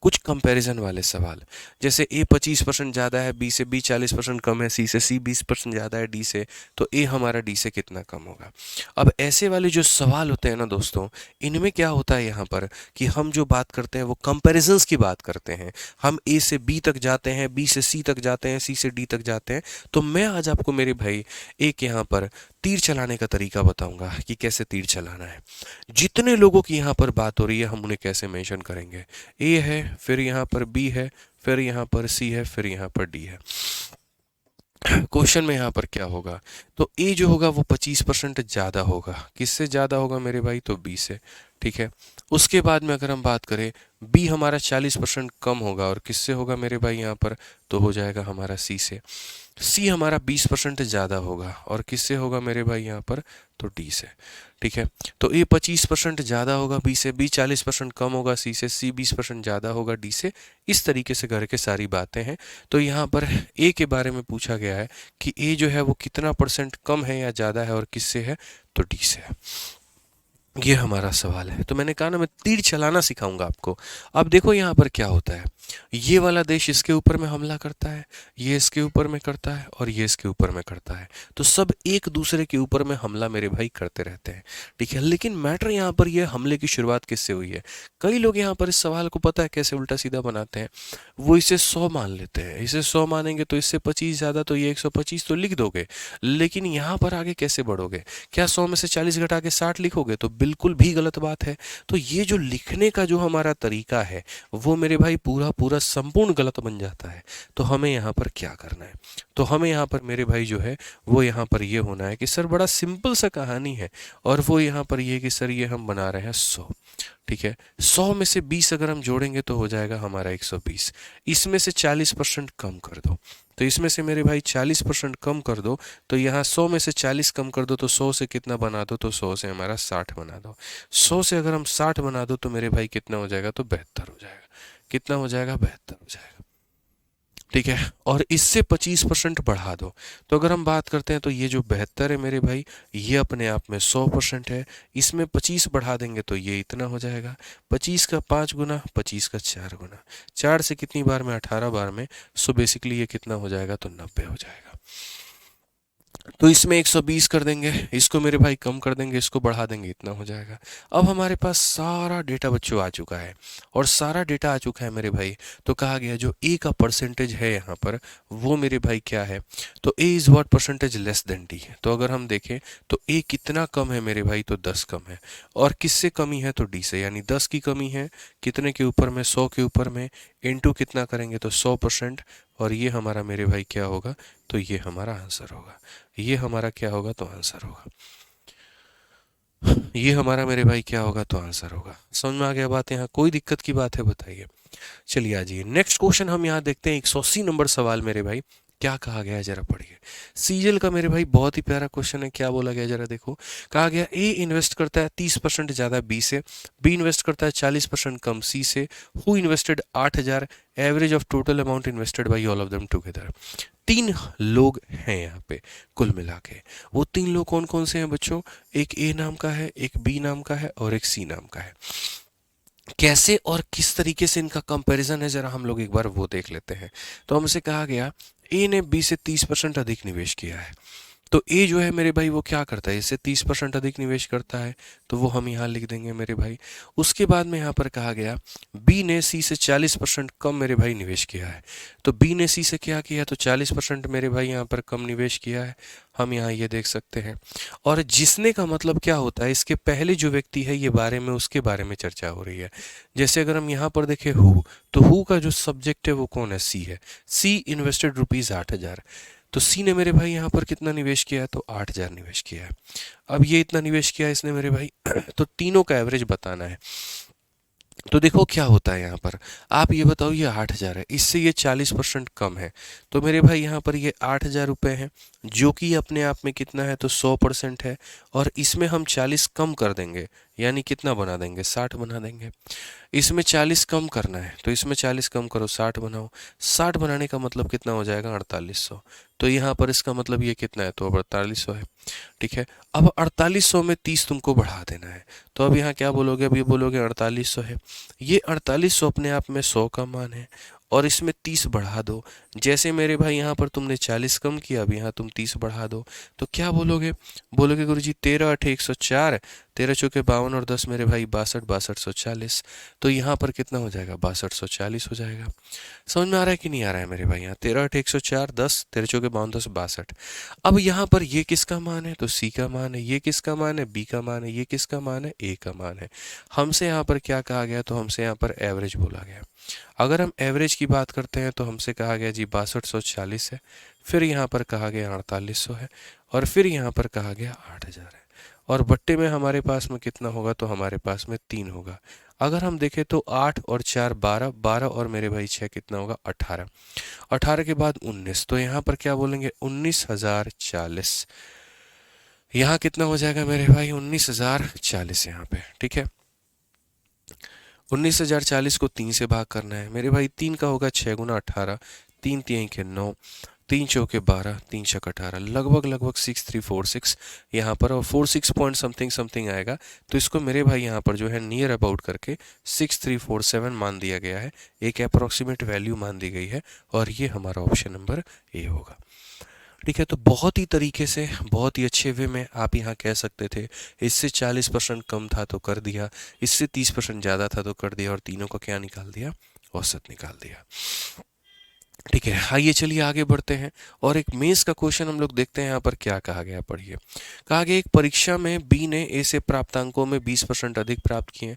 [SPEAKER 1] कुछ कंपैरिजन वाले सवाल, जैसे ए 25% ज़्यादा है, बी से बी 40% कम है, सी से सी 20% ज़्यादा है, डी से, तो ए हमारा डी से कितना कम होगा। अब ऐसे वाले जो सवाल होते हैं ना दोस्तों, इनमें क्या होता है यहाँ पर कि हम जो बात करते हैं वो कंपेरिजन्स की बात करते हैं। हम ए से बी तक जाते हैं, बी से सी तक जाते हैं, सी से डी तक जाते हैं। तो मैं आज आपको मेरे भाई एक यहाँ पर तीर चलाने का तरीका बताऊंगा कि कैसे तीर चलाना है। जितने लोगों की यहाँ पर बात हो रही है हम उन्हें कैसे मेंशन करेंगे। ए है, फिर यहाँ पर बी है, फिर यहाँ पर सी है, फिर यहाँ पर डी है। क्वेश्चन में यहाँ पर क्या होगा, तो ए जो होगा वो 25% ज़्यादा होगा। किससे ज़्यादा होगा मेरे भाई, तो बी से। ठीक है, उसके बाद में अगर हम बात करें, बी हमारा 40% कम होगा, और किससे होगा मेरे भाई यहाँ पर, तो हो जाएगा हमारा सी से। सी हमारा 20% ज़्यादा होगा, और किससे होगा मेरे भाई यहाँ पर, तो डी से। ठीक है, तो ए 25% ज़्यादा होगा बी से, बी 40% कम होगा सी से, सी 20% ज़्यादा होगा डी से। इस तरीके से करके सारी बातें हैं। तो यहाँ पर ए के बारे में पूछा गया है कि ए जो है वो कितना परसेंट कम है या ज़्यादा है, और किससे है, तो डी से है। ये हमारा सवाल है। तो मैंने कहा ना मैं तीर चलाना सिखाऊंगा आपको। अब देखो यहाँ पर क्या होता है, ये वाला देश इसके ऊपर में हमला करता है, ये इसके ऊपर में करता है, और ये इसके ऊपर में करता है। तो सब एक दूसरे के ऊपर में हमला मेरे भाई करते रहते हैं। ठीक है, लेकिन मैटर यहाँ पर ये हमले की शुरुआत किससे हुई है। कई लोग यहाँ पर इस सवाल को पता है कैसे उल्टा सीधा बनाते हैं। वो इसे 100 मान लेते हैं, इसे 100 मानेंगे तो इससे 25 ज़्यादा, तो ये 125 तो लिख दोगे। लेकिन यहाँ पर आगे कैसे बढ़ोगे, क्या 100 में से 40 घटा के 60 लिखोगे, तो बिल्कुल भी गलत बात है। तो ये जो लिखने का जो हमारा तरीका है वो मेरे भाई पूरा पूरा संपूर्ण गलत बन जाता है। तो हमें यहाँ पर क्या करना है, तो हमें यहाँ पर मेरे भाई जो है वो यहाँ पर ये होना है कि सर बड़ा सिंपल सा कहानी है, और वो यहाँ पर ये कि सर ये हम बना रहे हैं 100। ठीक है, 100 में से 20 अगर हम जोड़ेंगे तो हो जाएगा हमारा 120। इसमें से 40% कम कर दो, तो इसमें से मेरे भाई 40% कम कर दो, तो यहाँ 100 में से 40 कम कर दो, तो 100 से कितना बना दो, तो 100 से हमारा 60 बना दो। 100 से अगर हम 60 बना दो तो मेरे भाई कितना हो जाएगा, तो 72 हो जाएगा। कितना हो जाएगा, 72 हो जाएगा। ठीक है, और इससे 25% बढ़ा दो, तो अगर हम बात करते हैं तो ये जो 72 है मेरे भाई, ये अपने आप में 100% है। इसमें 25 बढ़ा देंगे तो ये इतना हो जाएगा। 25 का 5 गुना, 25 का 4 गुना, 4 से कितनी बार में, 18 बार में। सो बेसिकली ये कितना हो जाएगा, तो 90 हो जाएगा। तो इसमें 120 कर देंगे, इसको मेरे भाई कम कर देंगे, इसको बढ़ा देंगे, इतना हो जाएगा। अब हमारे पास सारा डेटा बच्चों आ चुका है, और सारा डेटा आ चुका है मेरे भाई। तो कहा गया जो ए का परसेंटेज है यहाँ पर, वो मेरे भाई क्या है, तो A is what percentage less than D. तो अगर हम देखें तो ए कितना कम है मेरे भाई, तो 10 कम है। और किससे कमी है, तो डी से, यानी 10 की कमी है कितने के ऊपर में, 100 के ऊपर में। इनटू कितना करेंगे, तो 100%। और ये हमारा मेरे भाई क्या होगा, तो ये हमारा आंसर होगा। ये हमारा क्या होगा, तो आंसर होगा। ये हमारा मेरे भाई क्या होगा, तो आंसर होगा। समझ में आ गया बात, यहाँ कोई दिक्कत की बात है, बताइए। चलिए आ जाइए नेक्स्ट क्वेश्चन हम यहाँ देखते हैं। 180 नंबर सवाल मेरे भाई, क्या कहा गया है जरा पढ़िए। सीजल का मेरे भाई बहुत ही प्यारा क्वेश्चन है। क्या बोला गया जरा देखो। कहा गया ए इन्वेस्ट करता है 30% ज़्यादा बी से, बी इन्वेस्ट करता है 40% कम सी से। Who invested 8000, average of total amount invested by all of them together. 3 लोग हैं यहाँ पे कुल मिला के। वो 3 लोग कौन कौन से हैं बच्चों, एक ए नाम का है, एक बी नाम का है, और एक सी नाम का है। कैसे और किस तरीके से इनका कंपैरिजन है जरा हम लोग एक बार वो देख लेते हैं। तो हमसे कहा गया ए ने बी से 30% अधिक निवेश किया है। तो ए जो है मेरे भाई वो क्या करता है, इससे 30% अधिक निवेश करता है, तो वो हम यहाँ लिख देंगे मेरे भाई। उसके बाद में यहाँ पर कहा गया बी ने सी से 40% कम मेरे भाई निवेश किया है। तो बी ने सी से क्या किया, तो 40% मेरे भाई यहाँ पर कम निवेश किया है, हम यहाँ ये देख सकते हैं। और जिसने का मतलब क्या होता है, इसके पहले जो व्यक्ति है ये बारे में, उसके बारे में चर्चा हो रही है। जैसे अगर हम यहाँ पर देखें हु, तो हु का जो सब्जेक्ट है वो कौन है, सी है। सी इन्वेस्टेड ₹8000। तो सी ने मेरे भाई यहाँ पर कितना निवेश किया है, तो 8000 निवेश किया है। अब ये इतना निवेश किया है इसने मेरे भाई तो तीनों का एवरेज बताना है। तो देखो क्या होता है यहाँ पर, आप ये बताओ ये 8000 है, इससे ये 40% कम है। तो मेरे भाई यहाँ पर ये 8000 रुपये है, जो कि अपने आप में कितना है, तो 100% है। और इसमें हम 40 कम कर देंगे, यानी कितना बना देंगे, 60 बना देंगे। इसमें 40 कम करना है, तो इसमें 40 कम करो, 60 बनाओ। 60 बनाने का मतलब कितना हो जाएगा, 4800। तो यहाँ पर इसका मतलब ये कितना है, तो अब 4800 है। ठीक है, अब 4800 में 30 तुमको बढ़ा देना है। तो अब यहाँ क्या बोलोगे, अब ये बोलोगे 4800 है। ये 4800 अपने आप में 100 का मान है, और इसमें 30 बढ़ा दो। जैसे मेरे भाई यहाँ पर तुमने 40 कम किया, अब यहाँ तुम 30 बढ़ा दो। तो क्या बोलोगे, बोलोगे गुरुजी 13 8 104, 13 चौके 52 और 10 मेरे भाई 62, 6240। तो यहाँ पर कितना हो जाएगा, 6240 हो जाएगा। समझ में आ रहा है कि नहीं आ रहा है मेरे भाई? यहाँ 13 8 104, 10 13 चौके 52 10 62। अब यहाँ पर ये किसका मान है, तो सी का मान है। ये किसका मान है, बी का मान है। ये किसका मान है, ए का मान है। हमसे यहाँ पर क्या कहा गया, तो हमसे यहाँ पर एवरेज बोला गया। अगर हम एवरेज की बात करते हैं तो हमसे कहा गया जी 6240 है, फिर यहाँ पर कहा गया 4800 है, और फिर यहाँ पर कहा गया 8000 है। और बट्टे में हमारे पास में कितना होगा, तो हमारे पास में 3 होगा। अगर हम देखें तो 8 और 4 12, 12 और मेरे भाई 6 कितना होगा, 18। 18 के बाद 19, तो यहाँ पर क्या बोलेंगे, 19,040। यहाँ कितना हो जाएगा मेरे भाई, 19,040 यहाँ पे, ठीक है। 19,040 को 3 से भाग करना है मेरे भाई। 3 का होगा 6 गुना 18, 3 3 के 9, 3 चौके 12, 3 छक 18, लगभग लगभग 6346 यहाँ पर, और 46 पॉइंट समथिंग समथिंग आएगा। तो इसको मेरे भाई यहाँ पर जो है नियर अबाउट करके 6347 मान दिया गया है, एक अप्रोक्सीमेट वैल्यू मान दी गई है, और ये हमारा ऑप्शन नंबर ए होगा। ठीक है, तो बहुत ही तरीके से, बहुत ही अच्छे वे में आप यहाँ कह सकते थे। इससे 40% कम था तो कर दिया, इससे 30% ज़्यादा था तो कर दिया, और तीनों का क्या निकाल दिया, औसत निकाल दिया। ठीक है, आइए चलिए आगे बढ़ते हैं, और एक मेंस का क्वेश्चन हम लोग देखते हैं यहाँ पर क्या कहा गया। पढ़िए, कहा गया एक परीक्षा में बी ने ए से प्राप्तांकों में 20% अधिक प्राप्त किए।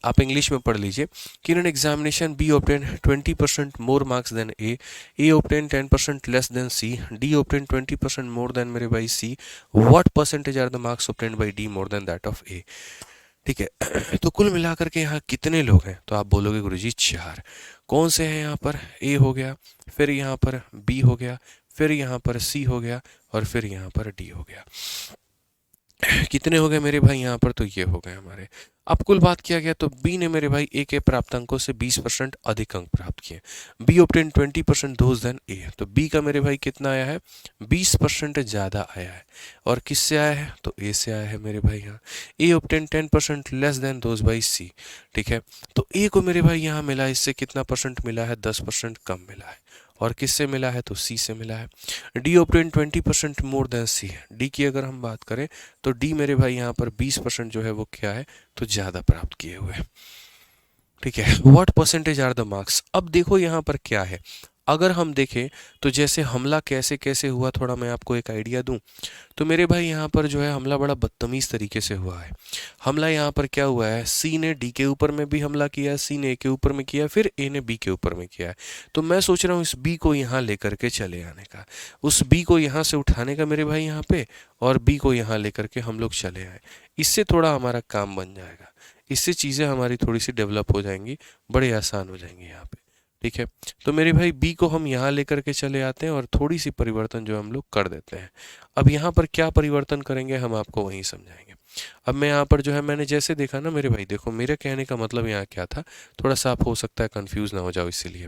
[SPEAKER 1] आप इंग्लिश में पढ़ लीजिए कि in an examination B obtain 20% more marks than A obtain 10% less than C, D obtain 20% more than मेरे भाई C, what percentage are the marks obtain by D more than that of A. ठीक है, तो कुल मिलाकर के यहाँ कितने लोग हैं, तो आप बोलोगे गुरुजी 4। कौन से हैं यहाँ पर, ए हो गया, फिर यहाँ पर बी हो गया, फिर यहाँ पर सी हो गया, और फिर यहाँ पर डी हो गया। कितने हो गए मेरे भाई यहाँ पर, तो ये हो गए हमारे। अब कुल बात किया गया तो बी ने मेरे भाई ए के प्राप्त अंकों से 20% अधिक अंक प्राप्त किए। B obtain 20% those then A, तो बी का मेरे भाई कितना आया है, 20% ज़्यादा आया है। और किससे आया है, तो ए से आया है मेरे भाई यहाँ। A obtain 10% less than those by C. ठीक है, तो ए को मेरे भाई यहाँ मिला, इससे कितना परसेंट मिला है, 10% कम मिला है। और किससे मिला है, तो सी से मिला है। डी ऑब्टेन 20% मोर देन सी है। डी की अगर हम बात करें तो डी मेरे भाई यहाँ पर 20% जो है वो क्या है, तो ज़्यादा प्राप्त किए हुए हैं। ठीक है, what percentage are the marks. अब देखो यहाँ पर क्या है, अगर हम देखें तो जैसे हमला कैसे कैसे हुआ, थोड़ा मैं आपको एक आइडिया दूं, तो मेरे भाई यहाँ पर जो है हमला बड़ा बदतमीज़ तरीके से हुआ है। हमला यहाँ पर क्या हुआ है, सी ने डी के ऊपर में भी हमला किया, सी ने ए के ऊपर में किया, फिर ए ने बी के ऊपर में किया है। तो मैं सोच रहा हूँ इस बी को यहाँ लेकर के चले आने का, उस बी को यहाँ से उठाने का मेरे भाई यहाँ पे, और बी को यहाँ लेकर के हम लोग चले आए। इससे थोड़ा हमारा काम बन जाएगा, इससे चीज़ें हमारी थोड़ी सी डेवलप हो जाएंगी, बड़े आसान हो जाएंगे यहाँ पे। ठीक है, तो मेरे भाई बी को हम यहाँ लेकर के चले आते हैं, और थोड़ी सी परिवर्तन जो हम लोग कर देते हैं। अब यहाँ पर क्या परिवर्तन करेंगे हम आपको वहीं समझाएंगे। अब मैं यहाँ पर जो है, मैंने जैसे देखा ना मेरे भाई, देखो मेरे कहने का मतलब यहाँ क्या था, थोड़ा सा आप हो सकता है कंफ्यूज ना हो जाओ, इसीलिए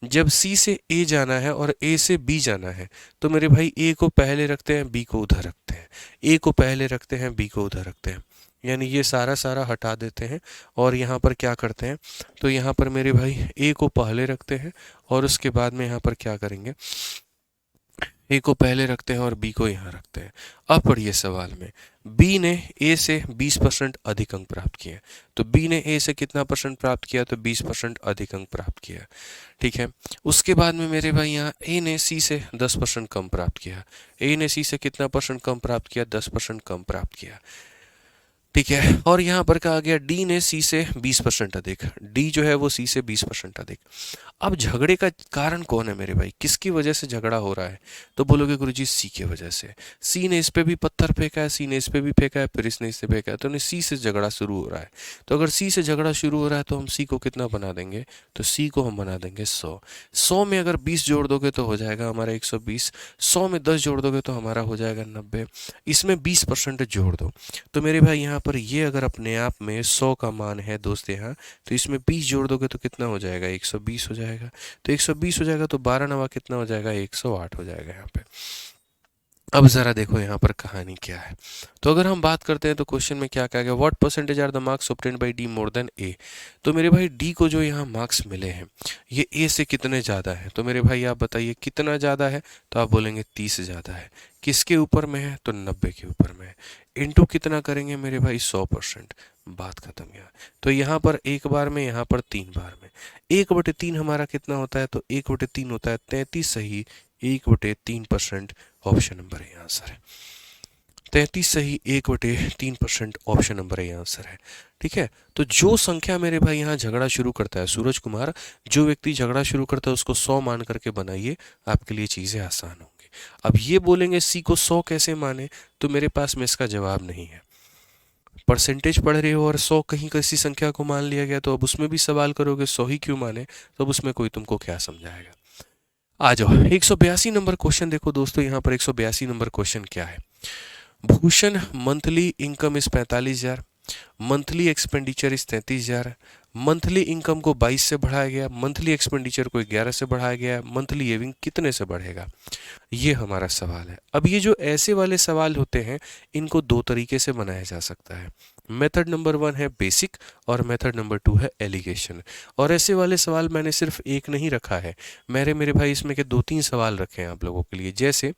[SPEAKER 1] जब सी से ए जाना है और ए से बी जाना है, तो मेरे भाई ए को पहले रखते हैं, बी को उधर रखते हैं, ए को पहले रखते हैं, बी को उधर रखते हैं, यानी ये सारा सारा हटा देते हैं। और यहाँ पर क्या करते हैं, तो यहाँ पर मेरे भाई ए को पहले रखते हैं, और उसके बाद में यहाँ पर क्या करेंगे, ए को पहले रखते हैं और बी को यहाँ रखते हैं। अब पढ़िए सवाल में, बी ने ए से 20% अधिक अंक प्राप्त किए, तो बी ने ए से कितना परसेंट प्राप्त किया, तो 20% अधिक अंक प्राप्त किया। ठीक है, उसके बाद में मेरे भाई यहाँ ए ने सी से 10% कम प्राप्त किया, ए ने सी से कितना परसेंट कम प्राप्त किया, 10% कम प्राप्त किया। ठीक है, और यहाँ पर कहा गया डी ने सी से 20% अधिक, डी जो है वो सी से 20% अधिक। अब झगड़े का कारण कौन है मेरे भाई, किसकी वजह से झगड़ा हो रहा है, तो बोलोगे गुरुजी सी की वजह से। सी ने इस पे भी पत्थर फेंका है, सी ने इस पे भी फेंका है, फिर इसने इससे फेंका है, तो सी से झगड़ा शुरू हो रहा है। तो अगर सी से झगड़ा शुरू हो रहा है तो हम सी को कितना बना देंगे, तो सी को हम बना देंगे 100। 100 में अगर 20 जोड़ दोगे तो हो जाएगा हमारा 120, 100 में 10 जोड़ दोगे तो हमारा हो जाएगा 90, इसमें 20% जोड़ दो। तो मेरे भाई यहाँ पर ये अगर अपने आप में 100 का मान है दोस्त यहाँ, तो इसमें 20 जोड़ दोगे तो कितना हो जाएगा, 120 हो जाएगा। तो 120 हो जाएगा, तो 12 नवा कितना हो जाएगा, 108 हो जाएगा यहाँ पे। अब ज़रा देखो यहाँ पर कहानी क्या है। तो अगर हम बात करते हैं तो क्वेश्चन में क्या कहा गया, what percentage are the marks obtained by D more than A. तो मेरे भाई डी को जो यहाँ मार्क्स मिले हैं ये ए से कितने ज़्यादा है, तो मेरे भाई आप बताइए कितना ज़्यादा है, तो आप बोलेंगे 30 ज़्यादा है। किसके ऊपर में है, तो 90 के ऊपर में है। इंटू कितना करेंगे मेरे भाई 100%, बात खत्म यहाँ। तो यहाँ पर एक बार में, यहाँ पर 3 बार में 1/3 हमारा कितना होता है, तो 1/3 होता है 33 सही 1/3%। ऑप्शन नंबर ए आंसर है 33 सही 1/3%। ऑप्शन नंबर ए आंसर है। ठीक है, तो जो संख्या मेरे भाई यहाँ झगड़ा शुरू करता है, सूरज कुमार, जो व्यक्ति झगड़ा शुरू करता है उसको 100 मान करके बनाइए, आपके लिए चीजें आसान होंगी। अब ये बोलेंगे सी को 100 कैसे माने, तो मेरे पास में इसका जवाब नहीं है। परसेंटेज पढ़ रहे हो और 100 कहीं किसी संख्या को मान लिया गया, तो अब उसमें भी सवाल करोगे 100 ही क्यों माने, तो अब उसमें कोई तुमको क्या समझाएगा। आ जाओ 182 नंबर क्वेश्चन देखो दोस्तों, यहाँ पर 182 नंबर क्वेश्चन क्या है। Bhushan monthly income is 45,000, monthly expenditure is 33,000, monthly income को 22 से बढ़ाया गया, मंथली एक्सपेंडिचर को 11 से बढ़ाया गया, मंथली सेविंग कितने से बढ़ेगा, ये हमारा सवाल है। अब ये जो ऐसे वाले सवाल होते हैं, इनको दो तरीके से बनाया जा सकता है। मेथड नंबर 1 है बेसिक और मेथड नंबर 2 है एलिगेशन। और ऐसे वाले सवाल मैंने सिर्फ एक नहीं रखा है, मेरे भाई इसमें के 2-3 सवाल रखे हैं आप लोगों के लिए। जैसे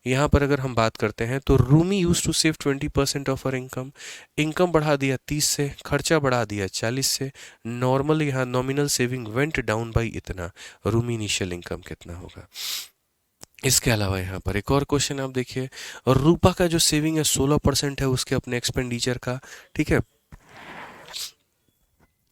[SPEAKER 1] यहाँ पर अगर हम बात करते हैं तो Rumi used to save 20% of her income, income बढ़ा दिया 30 से, खर्चा बढ़ा दिया 40 से, नॉर्मल यहाँ nominal saving went down by इतना, रूमी इनिशियल इनकम कितना होगा। इसके अलावा यहाँ पर एक और क्वेश्चन आप देखिए, और रूपा का जो सेविंग है 16% है उसके अपने एक्सपेंडिचर का। ठीक है,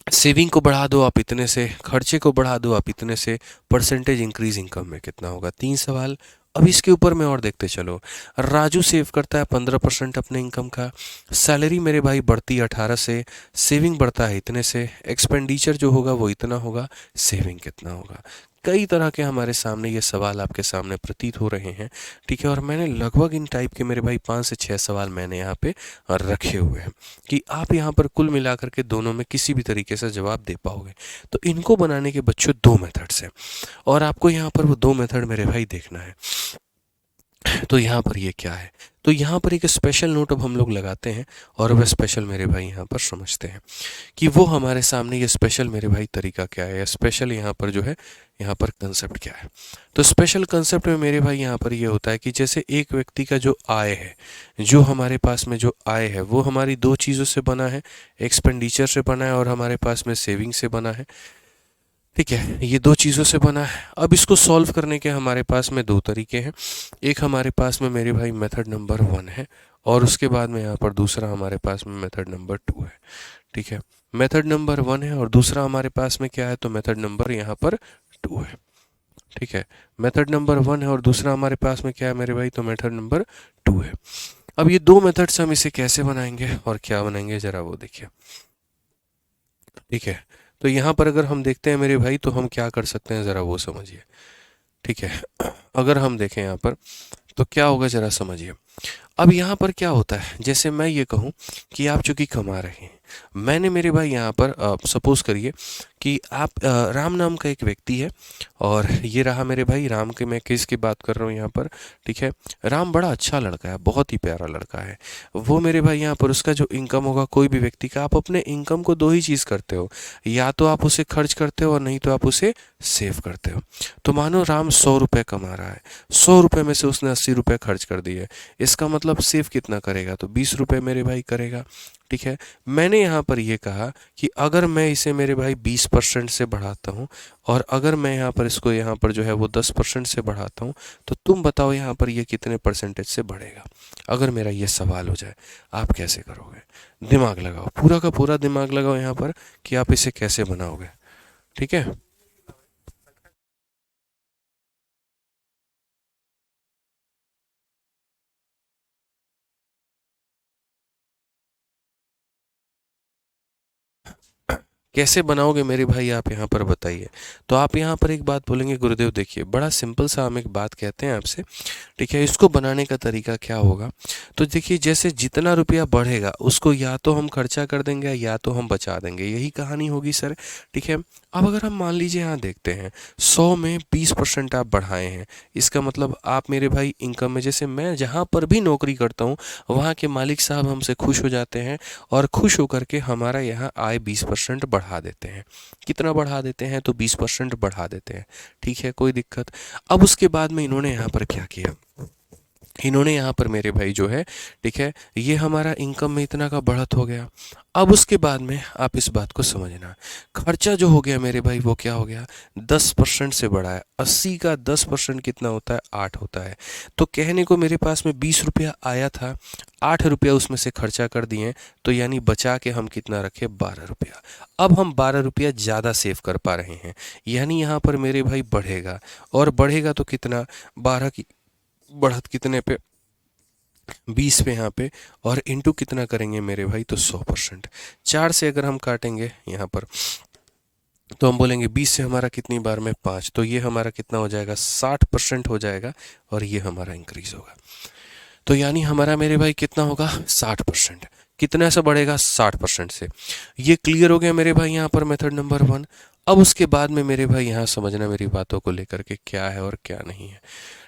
[SPEAKER 1] सेविंग को बढ़ा दो आप इतने से, खर्चे को बढ़ा दो आप इतने से, परसेंटेज इंक्रीज इनकम में कितना होगा। 3 सवाल। अब इसके ऊपर में और देखते चलो। राजू सेव करता है 15% अपने इनकम का, सैलरी मेरे भाई बढ़ती है 18 से, सेविंग बढ़ता है इतने से, एक्सपेंडिचर जो होगा वो इतना होगा, सेविंग कितना होगा। कई तरह के हमारे सामने ये सवाल आपके सामने प्रतीत हो रहे हैं। ठीक है, और मैंने लगभग इन टाइप के मेरे भाई 5 से 6 सवाल मैंने यहाँ पे रखे हुए हैं कि आप यहाँ पर कुल मिलाकर के दोनों में किसी भी तरीके से जवाब दे पाओगे। तो इनको बनाने के बच्चों 2 मेथड्स हैं, और आपको यहाँ पर वो 2 मेथड मेरे भाई देखना है। तो यहाँ पर ये क्या है, तो यहाँ पर एक स्पेशल नोट अब हम लोग लगाते हैं, और वह स्पेशल मेरे भाई यहाँ पर समझते हैं कि वो हमारे सामने ये स्पेशल मेरे भाई तरीका क्या है, या स्पेशल यहाँ पर जो है, यहाँ पर कंसेप्ट क्या है। तो स्पेशल कंसेप्ट में मेरे भाई यहाँ पर ये होता है कि जैसे एक व्यक्ति का जो आय है, जो हमारे पास में जो आय है वो हमारी 2 चीज़ों से बना है, एक्सपेंडिचर से बना है और हमारे पास में सेविंग से बना है। ठीक है, ये 2 चीज़ों से बना है। अब इसको सॉल्व करने के हमारे पास में 2 तरीके हैं। एक हमारे पास में मेरे भाई मेथड नंबर 1 है, और उसके बाद में यहाँ पर दूसरा हमारे पास में मेथड नंबर 2 है। ठीक है, मेथड नंबर 1 है और दूसरा हमारे पास में क्या है, तो मेथड नंबर यहाँ पर 2 है। ठीक है, मेथड नंबर 1 है और दूसरा हमारे पास में क्या है मेरे भाई, तो मेथड नंबर 2 है। अब ये 2 मेथड से हम इसे कैसे बनाएंगे और क्या बनाएंगे, जरा वो देखिए। ठीक है, तो यहाँ पर अगर हम देखते हैं मेरे भाई, तो हम क्या कर सकते हैं, ज़रा वो समझिए। ठीक है, अगर हम देखें यहाँ पर तो क्या होगा, ज़रा समझिए। अब यहाँ पर क्या होता है, जैसे मैं ये कहूँ कि आप चूँकि कमा रहे हैं, मैंने मेरे भाई यहाँ पर सपोज़ करिए कि आप राम नाम का एक व्यक्ति है, और ये रहा मेरे भाई राम के, मैं किसकी बात कर रहा हूँ यहाँ पर। ठीक है, राम बड़ा अच्छा लड़का है, बहुत ही प्यारा लड़का है। वो मेरे भाई यहाँ पर उसका जो इनकम होगा कोई भी व्यक्ति का, आप अपने इनकम को 2 ही चीज़ करते हो, या तो आप उसे खर्च करते हो और नहीं तो आप उसे सेव करते हो। तो मानो राम 100 रुपये कमा रहा है, 100 रुपये में से उसने 80 रुपये खर्च कर दिए, इसका मतलब सेव कितना करेगा, तो 20 रुपये मेरे भाई करेगा। ठीक है, मैंने यहाँ पर ये कहा कि अगर मैं इसे मेरे भाई 20% से बढ़ाता हूँ, और अगर मैं यहाँ पर इसको यहाँ पर जो है वो 10% से बढ़ाता हूँ, तो तुम बताओ यहाँ पर ये कितने परसेंटेज से बढ़ेगा। अगर मेरा ये सवाल हो जाए, आप कैसे करोगे, दिमाग लगाओ, पूरा का पूरा दिमाग लगाओ यहाँ पर कि आप इसे कैसे बनाओगे। ठीक है, कैसे बनाओगे मेरे भाई, आप यहाँ पर बताइए। तो आप यहाँ पर एक बात बोलेंगे, गुरुदेव देखिए बड़ा सिंपल सा हम एक बात कहते हैं आपसे। ठीक है, इसको बनाने का तरीका क्या होगा, तो देखिए जैसे जितना रुपया बढ़ेगा उसको या तो हम खर्चा कर देंगे या तो हम बचा देंगे, यही कहानी होगी सर। ठीक है, अब अगर हम मान लीजिए यहाँ देखते हैं 100 में 20% आप बढ़ाए हैं, इसका मतलब आप मेरे भाई इनकम में, जैसे मैं जहाँ पर भी नौकरी करता हूँ वहाँ के मालिक साहब हमसे खुश हो जाते हैं, और खुश होकर के हमारा यहाँ आय 20% बढ़ा देते हैं। कितना बढ़ा देते हैं, तो 20% बढ़ा देते हैं। ठीक है, कोई दिक्कत। अब उसके बाद में इन्होंने यहाँ पर क्या किया, इन्होंने यहाँ पर मेरे भाई जो है, ठीक है, ये हमारा इनकम में इतना का बढ़त हो गया। अब उसके बाद में आप इस बात को समझना, खर्चा जो हो गया मेरे भाई वो क्या हो गया, 10% से बढ़ा है। 80 का 10% कितना होता है, 8 होता है। तो कहने को मेरे पास में 20 रुपया आया था, 8 रुपया उसमें से खर्चा कर दिए, तो यानी बचा के हम कितना रखे, 12 रुपया। अब हम 12 रुपया ज़्यादा सेव कर पा रहे हैं, यानी यहाँ पर मेरे भाई बढ़ेगा, और बढ़ेगा तो कितना, 12 की बढ़त कितने पे, 20 पे यहाँ पे, और इंटू कितना करेंगे मेरे भाई, तो 100%। 4 से अगर हम काटेंगे यहाँ पर, तो हम बोलेंगे 20 से हमारा कितनी बार में, 5, तो ये हमारा कितना हो जाएगा, 60% हो जाएगा, और ये हमारा इंक्रीज होगा। तो यानी हमारा मेरे भाई कितना होगा, 60%। कितना से बढ़ेगा, 60% से। ये क्लियर हो गया मेरे भाई यहाँ पर मेथड नंबर 1। अब उसके बाद में मेरे भाई यहाँ समझना मेरी बातों को लेकर के क्या है और क्या नहीं है,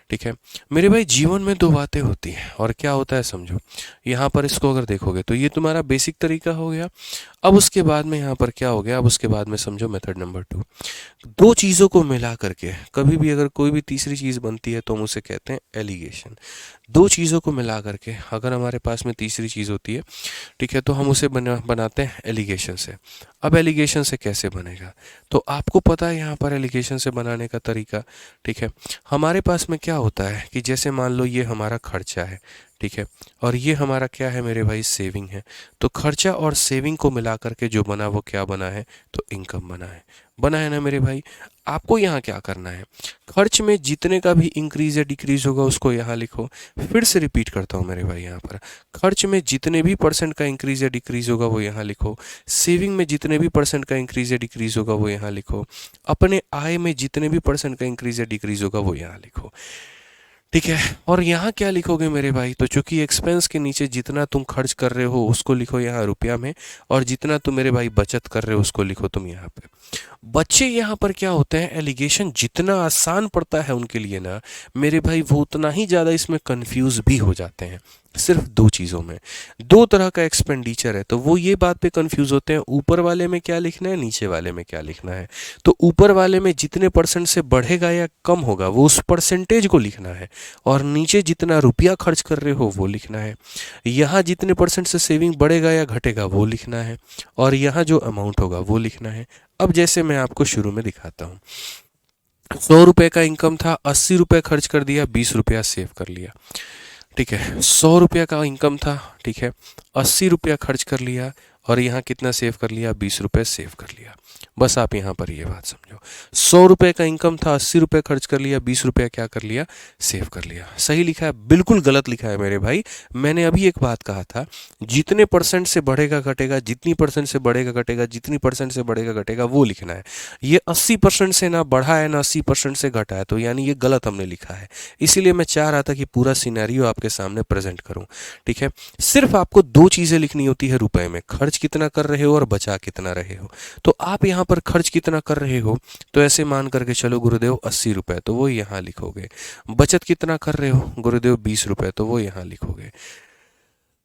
[SPEAKER 1] ठीक है। मेरे भाई जीवन में दो बातें होती हैं, और क्या होता है समझो। यहाँ पर इसको अगर देखोगे तो ये तुम्हारा बेसिक तरीका हो गया। अब उसके बाद में यहाँ पर क्या हो गया, अब उसके बाद में समझो मेथड नंबर 2। दो चीज़ों को मिला करके कभी भी अगर कोई भी तीसरी चीज़ बनती है तो हम उसे कहते हैं एलिगेशन। दो चीज़ों को मिला करके अगर हमारे पास में तीसरी चीज़ होती है, ठीक है, तो हम उसे बनाते हैं एलिगेशन से। अब एलिगेशन से कैसे बनेगा, तो आपको पता है यहाँ पर एलिगेशन से बनाने का तरीका, ठीक है। हमारे पास में क्या होता है कि जैसे मान लो ये हमारा खर्चा है, ठीक है, और ये हमारा क्या है मेरे भाई, सेविंग है। तो खर्चा और सेविंग को मिला करके जो बना वो क्या बना है, तो इनकम बना है ना मेरे भाई। आपको यहाँ क्या करना है, खर्च में जितने का भी इंक्रीज या डिक्रीज होगा उसको यहाँ लिखो। फिर से रिपीट करता हूँ मेरे भाई, यहाँ पर खर्च में जितने भी परसेंट का इंक्रीज या डिक्रीज होगा वो यहाँ लिखो। सेविंग में जितने भी परसेंट का इंक्रीज या डिक्रीज होगा वो यहाँ लिखो। अपने आय में जितने भी परसेंट का इंक्रीज या डिक्रीज होगा वो यहाँ लिखो, ठीक है। और यहाँ क्या लिखोगे मेरे भाई, तो चूंकि एक्सपेंस के नीचे जितना तुम खर्च कर रहे हो उसको लिखो यहाँ रुपया में, और जितना तुम मेरे भाई बचत कर रहे हो उसको लिखो तुम यहाँ पे। बच्चे यहाँ पर क्या होते हैं, एलिगेशन जितना आसान पड़ता है उनके लिए ना मेरे भाई, वो उतना ही ज़्यादा इसमें कंफ्यूज भी हो जाते हैं। सिर्फ दो चीज़ों में, दो तरह का एक्सपेंडिचर है, तो वो ये बात पे कंफ्यूज होते हैं ऊपर वाले में क्या लिखना है, नीचे वाले में क्या लिखना है। तो ऊपर वाले में जितने परसेंट से बढ़ेगा या कम होगा वो उस परसेंटेज को लिखना है, और नीचे जितना रुपया खर्च कर रहे हो वो लिखना है। यहाँ जितने परसेंट से सेविंग बढ़ेगा या घटेगा वो लिखना है, और यहाँ जो अमाउंट होगा वो लिखना है। अब जैसे मैं आपको शुरू में दिखाता हूँ, 100 रुपये का इनकम था, 80 रुपये खर्च कर दिया, 20 रुपया सेव कर लिया, ठीक है। 100 रुपया का इनकम था, ठीक है, 80 रुपया खर्च कर लिया, और यहाँ कितना सेव कर लिया, 20 रुपये सेव कर लिया। बस आप यहाँ पर ये बात समझो, 100 रुपये का इनकम था, 80 रुपये खर्च कर लिया, 20 रुपया क्या कर लिया, सेव कर लिया। सही लिखा है, बिल्कुल गलत लिखा है मेरे भाई। मैंने अभी एक बात कहा था, जितने परसेंट से बढ़ेगा घटेगा, जितनी परसेंट से बढ़ेगा घटेगा, जितनी परसेंट से बढ़ेगा घटेगा वो लिखना है। ये 80% से ना बढ़ा है ना 80% से घटा है, तो यानी ये गलत हमने लिखा है। इसीलिए मैं चाह रहा था कि पूरा सिनेरियो आपके सामने प्रेजेंट करूं, ठीक है। सिर्फ आपको दो चीज़ें लिखनी होती है रुपए में, खर्च कितना कर रहे हो और बचा कितना रहे हो। तो आप यहाँ पर खर्च कितना कर रहे हो, तो ऐसे मान करके चलो गुरुदेव 80 रुपये, तो वो यहाँ लिखोगे। बचत कितना कर रहे हो गुरुदेव, 20 रुपये, तो वो यहाँ लिखोगे।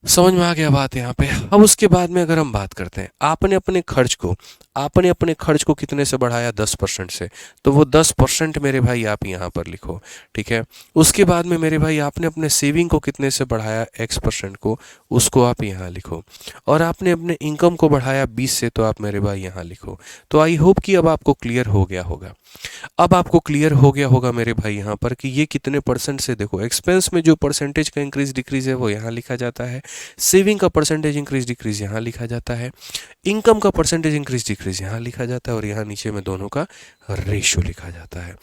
[SPEAKER 1] समझ में आ गया बात यहाँ पे। अब उसके बाद में अगर हम बात करते हैं, आपने अपने खर्च को कितने से बढ़ाया, 10% से, तो वो 10% मेरे भाई आप यहाँ पर लिखो, ठीक है। उसके बाद में मेरे भाई आपने अपने सेविंग को कितने से बढ़ाया, X% को, उसको आप यहाँ लिखो। और आपने अपने इनकम को बढ़ाया 20 से, तो आप मेरे भाई यहाँ लिखो। तो आई होप कि अब आपको क्लियर हो गया होगा। अब आपको क्लियर हो गया होगा मेरे भाई यहाँ पर कि ये कितने परसेंट से, देखो एक्सपेंस में जो परसेंटेज का इंक्रीज डिक्रीज है वो यहाँ लिखा जाता है, सेविंग का परसेंटेज इंक्रीज डिक्रीज यहाँ लिखा जाता है, इनकम का परसेंटेज इंक्रीज डिक्रीज यहाँ लिखा जाता है, और यहाँ नीचे में दोनों का रेशियो लिखा जाता है।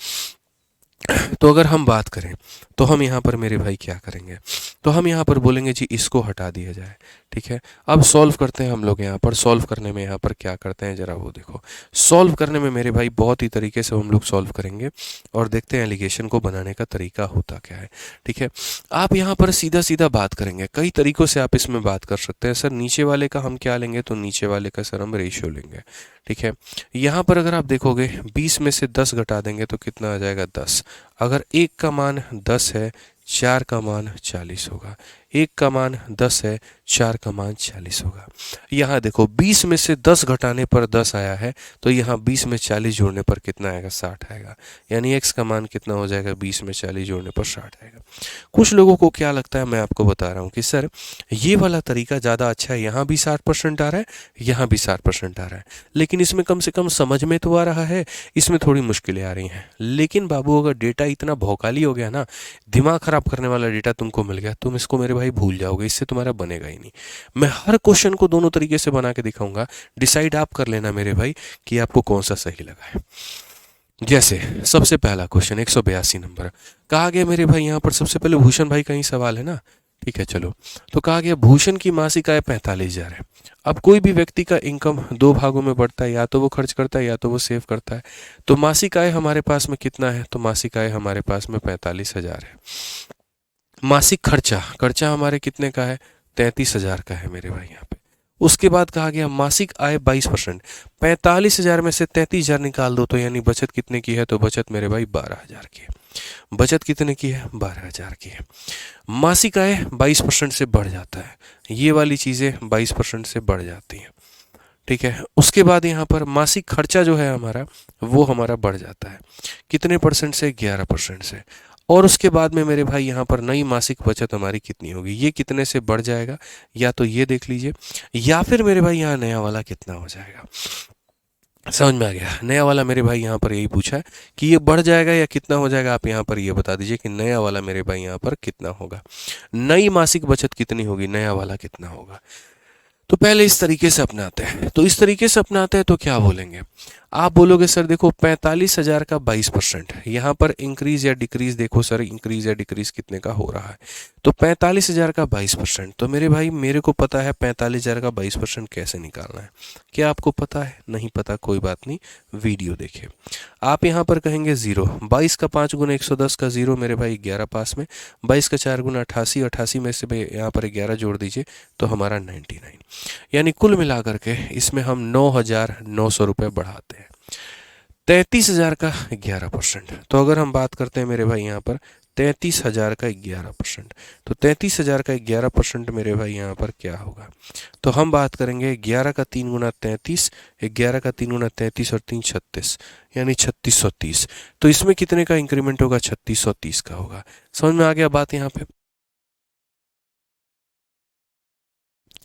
[SPEAKER 1] तो अगर हम बात करें तो हम यहाँ पर मेरे भाई क्या करेंगे, तो हम यहाँ पर बोलेंगे जी इसको हटा दिया जाए, ठीक है। अब सॉल्व करते हैं हम लोग। यहाँ पर सॉल्व करने में यहाँ पर क्या करते हैं जरा वो देखो। सॉल्व करने में मेरे भाई बहुत ही तरीके से हम लोग सॉल्व करेंगे, और देखते हैं एलिगेशन को बनाने का तरीका होता क्या है, ठीक है। आप यहाँ पर सीधा सीधा बात करेंगे, कई तरीकों से आप इसमें बात कर सकते हैं। सर नीचे वाले का हम क्या लेंगे, तो नीचे वाले का सर हम रेशियो लेंगे, ठीक है। यहाँ पर अगर आप देखोगे 20 में से 10 घटा देंगे तो कितना आ जाएगा, 10। अगर 1 का मान 10 है, 4 का मान 40 होगा, 1 का मान 10 है, 4 का मान 40 होगा। यहाँ देखो 20 में से 10 घटाने पर 10 आया है, तो यहाँ 20 में 40 जोड़ने पर कितना आएगा, 60 आएगा। यानी x का मान कितना हो जाएगा, 20 में 40 जोड़ने पर 60 आएगा। कुछ लोगों को क्या लगता है, मैं आपको बता रहा हूँ कि सर ये वाला तरीका ज़्यादा अच्छा है, यहाँ भी 60% आ रहा है, यहाँ भी 60% आ रहा है, लेकिन इसमें कम से कम समझ में तो आ रहा है, इसमें थोड़ी मुश्किलें आ रही हैं। लेकिन बाबू अगर डेटा इतना भौकाली हो गया ना, दिमाग खराब करने वाला डेटा तुमको मिल गया, तुम इसको मेरे भाई भूल जाओगे, इससे तुम्हारा बनेगा ही नहीं। मैं हर क्वेश्चन को दोनों तरीके से बना के दिखाऊंगा, डिसाइड आप कर लेना मेरे भाई कि आपको कौन सा सही लगा है। जैसे सबसे पहला क्वेश्चन 182 नंबर कहा गया मेरे भाई, यहाँ पर सबसे पहले भूषण भाई का ही सवाल है ना, ठीक है चलो। तो कहा गया भूषण की मासिक आय 45,000 है। अब कोई भी व्यक्ति का इनकम दो भागों में बढ़ता है, या तो वो खर्च करता है या तो वो सेव करता है। तो मासिक आय हमारे पास में कितना है, तो मासिक आय हमारे पास में 45,000 है। मासिक खर्चा, खर्चा हमारे कितने का है, 33,000 का है मेरे भाई यहाँ पे। उसके बाद कहा गया मासिक आय 22%, 45,000 में से 33,000 निकाल दो, तो यानी बचत कितने की है, तो बचत मेरे भाई 12,000 की है। बचत कितने की है, 12,000 की है। मासिक आय 22% से बढ़ जाता है, ये वाली चीज़ें 22% से बढ़ जाती हैं, ठीक है। उसके बाद यहाँ पर मासिक खर्चा जो है हमारा, वो हमारा बढ़ जाता है, कितने परसेंट से, 11% से। और उसके बाद में मेरे भाई यहाँ पर नई मासिक बचत हमारी कितनी होगी, ये कितने से बढ़ जाएगा, या तो ये देख लीजिए, या फिर मेरे भाई यहाँ नया वाला कितना हो जाएगा। समझ में आ गया, नया वाला मेरे भाई यहाँ पर यही पूछा है कि ये बढ़ जाएगा या कितना हो जाएगा, आप यहाँ पर ये बता दीजिए कि नया वाला मेरे भाई यहाँ पर कितना होगा, नई मासिक बचत कितनी होगी, नया वाला कितना होगा। तो पहले इस तरीके से अपनाते हैं, तो इस तरीके से अपनाते हैं तो क्या बोलेंगे, आप बोलोगे सर देखो 45,000 का 22%, यहाँ पर इंक्रीज या डिक्रीज देखो सर, इंक्रीज या डिक्रीज कितने का हो रहा है, तो 45,000 का 22%। तो मेरे भाई मेरे को पता है 45,000 का 22% कैसे निकालना है। क्या आपको पता है, नहीं पता कोई बात नहीं, वीडियो देखिए। आप यहाँ पर कहेंगे 0, 22 का 5 गुना 110 का 0 मेरे भाई 11 पास में, 22 का 4 गुना 88, 88 में से यहाँ पर 11 जोड़ दीजिए तो हमारा 99। यानी कुल मिलाकर के इसमें हम 9,900 रुपये बढ़ाते हैं, 33,000 का 11%। तो अगर हम बात करते हैं मेरे भाई यहाँ पर 33,000 का 11%, तो 33,000 का 11% मेरे भाई यहाँ पर क्या होगा, तो हम बात करेंगे 11 का 3 गुना 33, 11 का 3 गुना 33 और 3 36, यानी 3630। तो इसमें कितने का इंक्रीमेंट होगा, 3630 का होगा। समझ में आ गया बात यहाँ पे,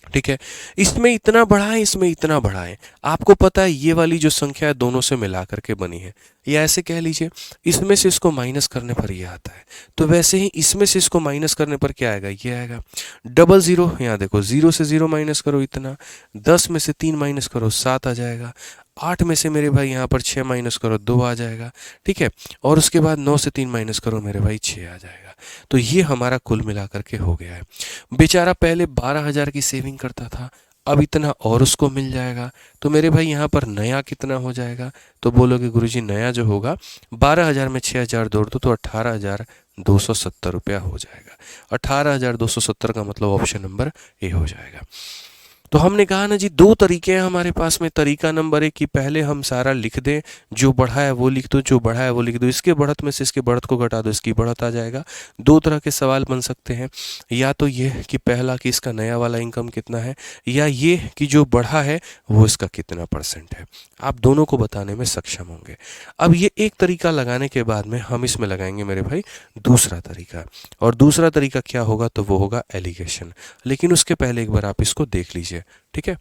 [SPEAKER 1] ठीक है। इसमें इतना बढ़ाएं, इसमें इतना बढ़ाएं, आपको पता है ये वाली जो संख्या है दोनों से मिला करके बनी है, या ऐसे कह लीजिए इसमें से इसको माइनस करने पर ये आता है, तो वैसे ही इसमें से इसको माइनस करने पर क्या आएगा, ये आएगा। डबल ज़ीरो, यहाँ देखो 0 से 0 माइनस करो इतना, 10 में से 3 माइनस करो 7 आ जाएगा, 8 में से मेरे भाई यहाँ पर 6 माइनस करो 2 आ जाएगा, ठीक है। और उसके बाद 9 से 3 माइनस करो मेरे भाई 6 आ जाएगा। तो ये हमारा कुल मिला करके हो गया है। बेचारा पहले 12,000 की सेविंग करता था, अब इतना और उसको मिल जाएगा, तो मेरे भाई यहाँ पर नया कितना हो जाएगा, तो बोलोगे गुरुजी नया जो होगा 12,000 में 6,000 जोड़ दो तो 18,270 रुपया हो जाएगा। 18,270 का मतलब ऑप्शन नंबर ए हो जाएगा। तो हमने कहा ना जी, दो तरीके हैं हमारे पास में। तरीका नंबर 1 कि पहले हम सारा लिख दें, जो बढ़ा है वो लिख दो, जो बढ़ा है वो लिख दो, इसके बढ़त में से इसके बढ़त को घटा दो, इसकी बढ़त आ जाएगा। दो तरह के सवाल बन सकते हैं, या तो ये कि पहला कि इसका नया वाला इनकम कितना है, या ये कि जो बढ़ा है वो इसका कितना परसेंट है। आप दोनों को बताने में सक्षम होंगे। अब ये एक तरीका लगाने के बाद में हम इसमें लगाएंगे मेरे भाई दूसरा तरीका, और दूसरा तरीका क्या होगा, तो वो होगा एलिगेशन। लेकिन उसके पहले एक बार आप इसको देख लीजिए, ठीक है।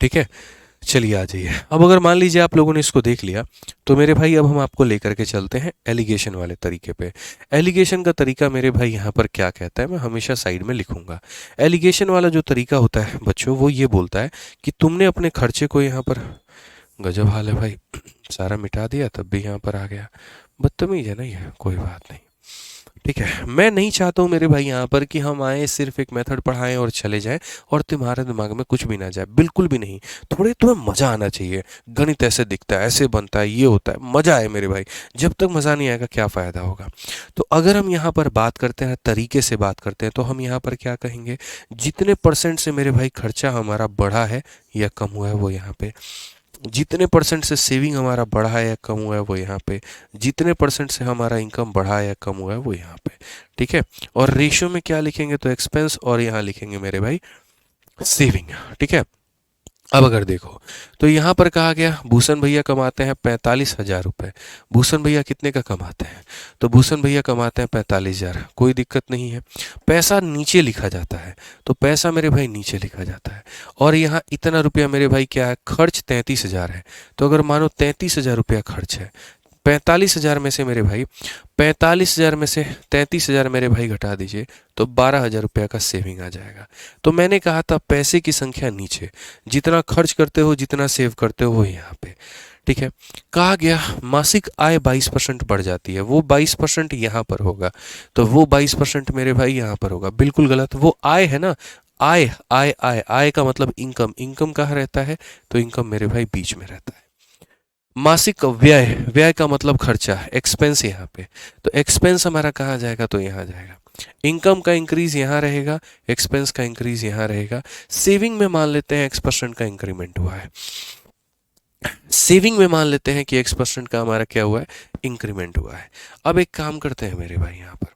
[SPEAKER 1] ठीक है, चलिए आ जाइए। अब अगर मान लीजिए आप लोगों ने इसको देख लिया, तो मेरे भाई अब हम आपको लेकर के चलते हैं एलिगेशन वाले तरीके पे। एलिगेशन का तरीका मेरे भाई यहाँ पर क्या कहता है, मैं हमेशा साइड में लिखूंगा। एलिगेशन वाला जो तरीका होता है बच्चों, वो ये बोलता है कि तुमने अपने खर्चे को यहाँ पर, गजब हाल है भाई, सारा मिटा दिया तब भी यहाँ पर आ गया, बदतमीज है ना ये, कोई बात नहीं, ठीक है, मैं नहीं चाहता हूँ मेरे भाई यहाँ पर कि हम आए सिर्फ एक मेथड पढ़ाएं और चले जाएं और तुम्हारे दिमाग में कुछ भी ना जाए, बिल्कुल भी नहीं। थोड़े तुम्हें मज़ा आना चाहिए। गणित ऐसे दिखता है, ऐसे बनता है, ये होता है, मज़ा आए मेरे भाई। जब तक मज़ा नहीं आएगा क्या फ़ायदा होगा। तो अगर हम यहाँ पर बात करते हैं, तरीके से बात करते हैं, तो हम यहाँ पर क्या कहेंगे, जितने परसेंट से मेरे भाई खर्चा हमारा बढ़ा है या कम हुआ है वो यहाँ पे, जितने परसेंट से सेविंग हमारा बढ़ा है या कम हुआ है वो यहाँ पे, जितने परसेंट से हमारा इनकम बढ़ा है या कम हुआ है वो यहाँ पे। ठीक है, और रेशियो में क्या लिखेंगे, तो एक्सपेंस, और यहाँ लिखेंगे मेरे भाई सेविंग। ठीक है, अब अगर देखो तो यहाँ पर कहा गया भूषण भैया कमाते हैं 45,000 रुपये। भूषण भैया कितने का कमाते हैं, तो भूषण भैया कमाते हैं 45,000, कोई दिक्कत नहीं है। पैसा नीचे लिखा जाता है, तो पैसा मेरे भाई नीचे लिखा जाता है। और यहाँ इतना रुपया मेरे भाई क्या है, खर्च 33,000 है। तो अगर मानो 33,000 रुपया खर्च है, 45,000 में से मेरे भाई, 45,000 में से 33,000 मेरे भाई घटा दीजिए, तो 12,000 रुपया का सेविंग आ जाएगा। तो मैंने कहा था पैसे की संख्या नीचे, जितना खर्च करते हो जितना सेव करते हो वो यहाँ पे। ठीक है, कहा गया मासिक आय 22% बढ़ जाती है, वो 22% यहाँ पर होगा, तो वो 22% मेरे भाई यहाँ पर होगा, बिल्कुल गलत। वो आय है ना, आय आय आय आय का मतलब इनकम, इनकम कहाँ रहता है, तो इनकम मेरे भाई बीच में रहता है। मासिक व्यय, व्यय का मतलब खर्चा, एक्सपेंस यहाँ पे, तो एक्सपेंस हमारा कहाँ जाएगा, तो यहाँ जाएगा। इनकम का इंक्रीज यहाँ रहेगा, एक्सपेंस का इंक्रीज यहाँ रहेगा। सेविंग में मान लेते हैं x% का इंक्रीमेंट हुआ है, सेविंग में मान लेते हैं कि x% का हमारा क्या हुआ है, इंक्रीमेंट हुआ है। अब एक काम करते हैं मेरे भाई, यहाँ पर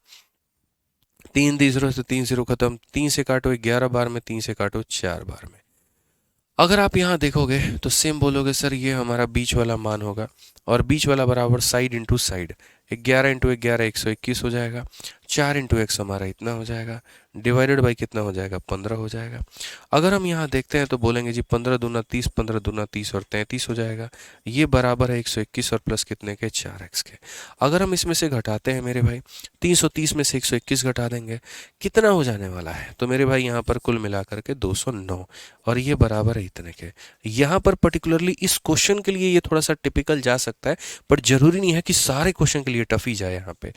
[SPEAKER 1] 3 से 3 0 खत्म, 3 से काटो 11 बार में, 3 से काटो 4 बार में। अगर आप यहाँ देखोगे तो सेम बोलोगे सर ये हमारा बीच वाला मान होगा, और बीच वाला बराबर साइड इंटू साइड, 11 इंटू 11 121 हो जाएगा, 4 इंटू एक्स हमारा इतना हो जाएगा, डिवाइडेड बाई कितना हो जाएगा, 15 हो जाएगा। अगर हम यहाँ देखते हैं तो बोलेंगे जी 15 दूना 30, 15 दूना 30 और 33 हो जाएगा, ये बराबर है 121 और प्लस कितने के, 4x के। अगर हम इसमें से घटाते हैं मेरे भाई, 330 में से 121 घटा देंगे, कितना हो जाने वाला है, तो मेरे भाई यहाँ पर कुल मिलाकर के 209, और ये बराबर है इतने के। यहाँ पर पर्टिकुलरली इस क्वेश्चन के लिए ये थोड़ा सा टिपिकल जा सकता है, बट जरूरी नहीं है कि सारे क्वेश्चन के लिए टफ ही जाए यहाँ पे।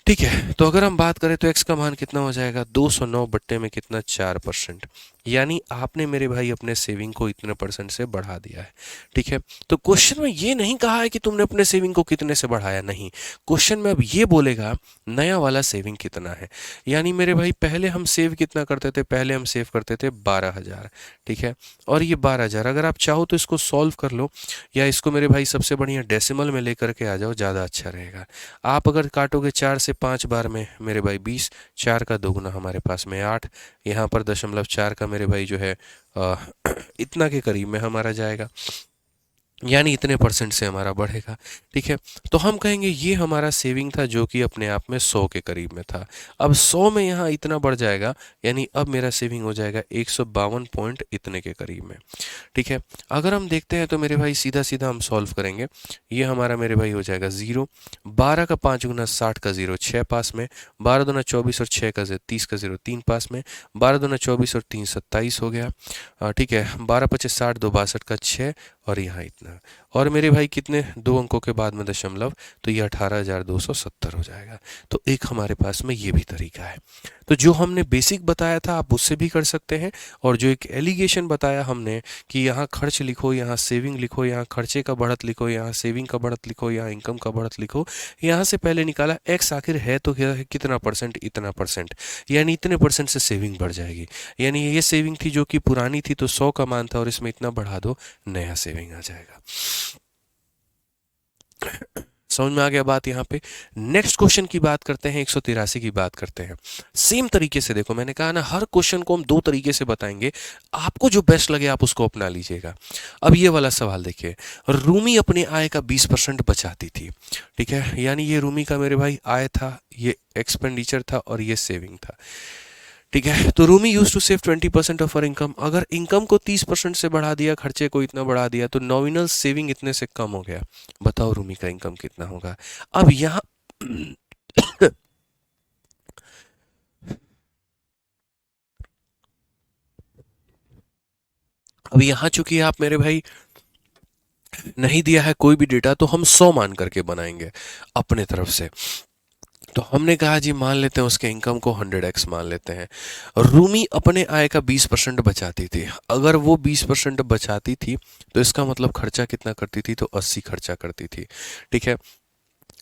[SPEAKER 1] ठीक है, तो अगर हम बात करें तो x का मान कितना हो जाएगा, 209 बट्टे में कितना, 4%। यानी आपने मेरे भाई अपने सेविंग को इतने परसेंट से बढ़ा दिया है। ठीक है, तो क्वेश्चन में ये नहीं कहा है कि तुमने अपने सेविंग को कितने से बढ़ाया, नहीं। क्वेश्चन में अब ये बोलेगा नया वाला सेविंग कितना है। यानी मेरे भाई पहले हम सेव कितना करते थे, पहले हम सेव करते थे 12,000। ठीक है, और ये 12,000 अगर आप चाहो तो इसको सॉल्व कर लो, या इसको मेरे भाई सबसे बढ़िया डेसिमल में लेकर के आ जाओ, ज़्यादा अच्छा रहेगा। आप अगर काटोगे 4 से 5 बार में मेरे भाई 20, 4 का दोगुना हमारे पास में 8, यहाँ पर 0.4 का मेरे भाई जो है इतना के करीब में हमारा जाएगा, यानी इतने परसेंट से हमारा बढ़ेगा। ठीक है, तो हम कहेंगे ये हमारा सेविंग था जो कि अपने आप में 100 के करीब में था। अब 100 में यहाँ इतना बढ़ जाएगा, यानी अब मेरा सेविंग हो जाएगा 152 पॉइंट इतने के करीब में। ठीक है, अगर हम देखते हैं तो मेरे भाई सीधा सीधा हम सॉल्व करेंगे, ये हमारा मेरे भाई हो जाएगा 0, 12 का 5 गुना 60 का 0 6 पास में, 12 दूना 24 और 6 का 30 का 0 3 पास में, 12 दूना 24 और 3 27 हो गया। ठीक है, 12 पचे 60, 2 62 का 6, और यहाँ इतना, और मेरे भाई कितने, 2 अंकों के बाद में दशमलव, तो ये 18,270 हो जाएगा। तो एक हमारे पास में ये भी तरीका है। तो जो हमने बेसिक बताया था आप उससे भी कर सकते हैं, और जो एक एलिगेशन बताया हमने कि यहाँ खर्च लिखो, यहाँ सेविंग लिखो, यहाँ खर्चे का बढ़त लिखो, यहाँ सेविंग का बढ़त लिखो, यहाँ इनकम का बढ़त लिखो, यहाँ से पहले निकाला एक्स आखिर है तो क्या है, कितना परसेंट, इतना परसेंट, यानी इतने परसेंट से सेविंग बढ़ जाएगी। यानी ये सेविंग थी जो कि पुरानी थी तो 100 का मान था, और इसमें इतना बढ़ा दो, नया सेविंग आ जाएगा। समझ में आ गया बात। यहाँ पे नेक्स्ट क्वेश्चन की बात करते हैं, 183 की बात करते हैं। सेम तरीके से देखो, मैंने कहा ना हर क्वेश्चन को हम दो तरीके से बताएंगे, आपको जो बेस्ट लगे आप उसको अपना लीजिएगा। अब ये वाला सवाल देखिए, रूमी अपने आय का 20% बचाती थी। ठीक है, यानी ये रूमी का मेरे भाई आय था, ये एक्सपेंडिचर था, और ये सेविंग था। ठीक है, तो Rumi used to save 20% of her income. अगर इनकम को 30% से बढ़ा दिया, खर्चे को इतना बढ़ा दिया, तो नॉमिनल सेविंग इतने से कम हो गया। बताओ रूमी का इनकम कितना होगा। अब यहाँ अब यहाँ चूंकि आप मेरे भाई नहीं दिया है कोई भी डेटा, तो हम 100 मान करके बनाएंगे अपने तरफ से। तो हमने कहा जी मान लेते हैं उसके इनकम को 100x मान लेते हैं। रूमी अपने आय का 20% बचाती थी। अगर वो 20% बचाती थी तो इसका मतलब खर्चा कितना करती थी, तो 80 खर्चा करती थी। ठीक है।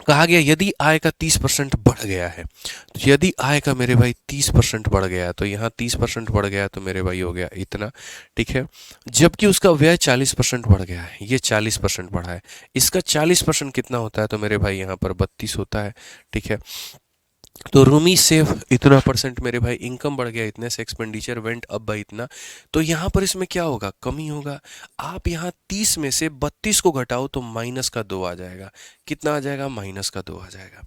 [SPEAKER 1] कहा गया यदि आय का 30% बढ़ गया है, तो यदि आय का मेरे भाई 30% बढ़ गया तो यहाँ 30% बढ़ गया तो मेरे भाई हो गया इतना। ठीक है। जबकि उसका व्यय 40% बढ़ गया है, ये 40% बढ़ा है, इसका 40% कितना होता है, तो मेरे भाई यहाँ पर 32 होता है। ठीक है। तो रूमी सेव इतना परसेंट, मेरे भाई इनकम बढ़ गया इतने से, एक्सपेंडिचर वेंट अप बाई इतना। तो यहाँ पर इसमें क्या होगा, कमी होगा। आप यहाँ 30 में से 32 को घटाओ तो माइनस का 2 आ जाएगा। कितना आ जाएगा, माइनस का 2 आ जाएगा।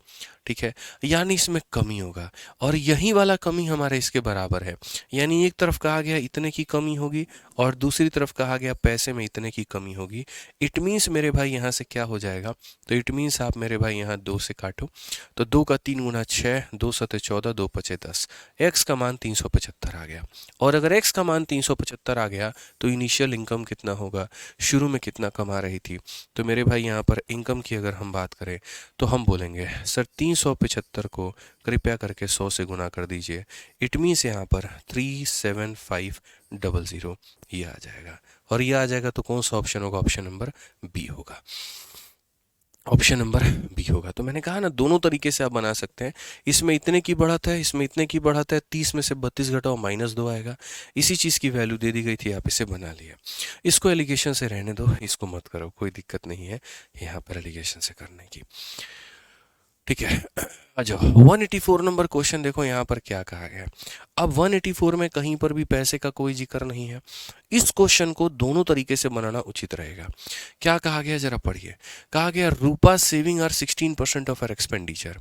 [SPEAKER 1] ठीक है। यानी इसमें कमी होगा, और यही वाला कमी हमारे इसके बराबर है। यानी एक तरफ कहा गया इतने की कमी होगी और दूसरी तरफ कहा गया पैसे में इतने की कमी होगी। इट मीन्स मेरे भाई यहाँ से क्या हो जाएगा, तो इट मीन्स आप मेरे भाई यहाँ 2 से काटो तो 2 का 3 गुना 6, 2 सते 14, 2 पचे 10, एक्स का मान 375 आ गया। और अगर एक्स का मान 375 आ गया तो इनिशियल इनकम कितना होगा, शुरू में कितना कमा रही थी। तो मेरे भाई यहाँ पर इनकम की अगर हम बात करें तो हम बोलेंगे सर 375 को कृपया करके 100 से गुना कर दीजिए। इट मीन्स यहाँ पर 37500 ये आ जाएगा। और ये आ जाएगा तो कौन सा ऑप्शन होगा, ऑप्शन नंबर बी होगा। ऑप्शन नंबर बी होगा। तो मैंने कहा ना दोनों तरीके से आप बना सकते हैं। इसमें इतने की बढ़त है, इसमें इतने की बढ़त है, 30 में से 32 घटाओ माइनस 2 आएगा। इसी चीज़ की वैल्यू दे दी गई थी, आप इसे बना लिया। इसको एलिगेशन से रहने दो, इसको मत करो, कोई दिक्कत नहीं है यहाँ पर एलिगेशन से करने की। ठीक है। आ जाओ 184 नंबर क्वेश्चन देखो यहाँ पर क्या कहा गया। अब 184 में कहीं पर भी पैसे का कोई जिक्र नहीं है। इस क्वेश्चन को दोनों तरीके से बनाना उचित रहेगा। क्या कहा गया जरा पढ़िए। कहा गया Rupa saving are 16% of her expenditure.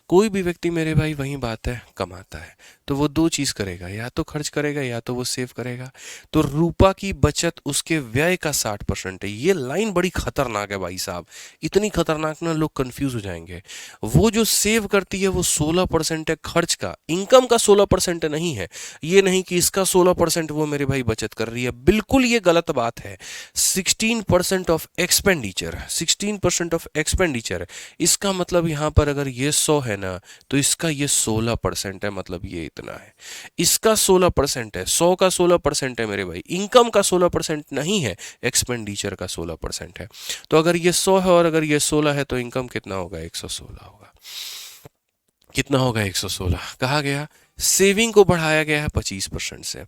[SPEAKER 1] कोई भी व्यक्ति मेरे भाई वही बात है कमाता है तो वो दो चीज करेगा, या तो खर्च करेगा या तो वो सेव करेगा। तो रूपा की बचत उसके व्यय का 60% है। ये लाइन बड़ी खतरनाक है भाई साहब, इतनी खतरनाक ना लोग कंफ्यूज हो जाएंगे। वो जो सेव करती है वो 16% है खर्च का, इनकम का 16% नहीं है। ये नहीं कि इसका 16% वो मेरे भाई बचत कर रही है, बिल्कुल ये गलत बात है। 16% ऑफ एक्सपेंडिचर, 16% ऑफ एक्सपेंडिचर, इसका मतलब यहां पर अगर ये 100 है ना तो इसका ये 16% है, मतलब ये इतना है। इसका 16% है, 100 का 16% है मेरे भाई, इनकम का 16% नहीं है, एक्सपेंडिचर का 16% है। तो अगर ये 100 है और अगर ये 16 है तो इनकम कितना होगा, 116 होगा। कितना होगा, 116। कहा गया सेविंग को बढ़ाया गया है 25% से।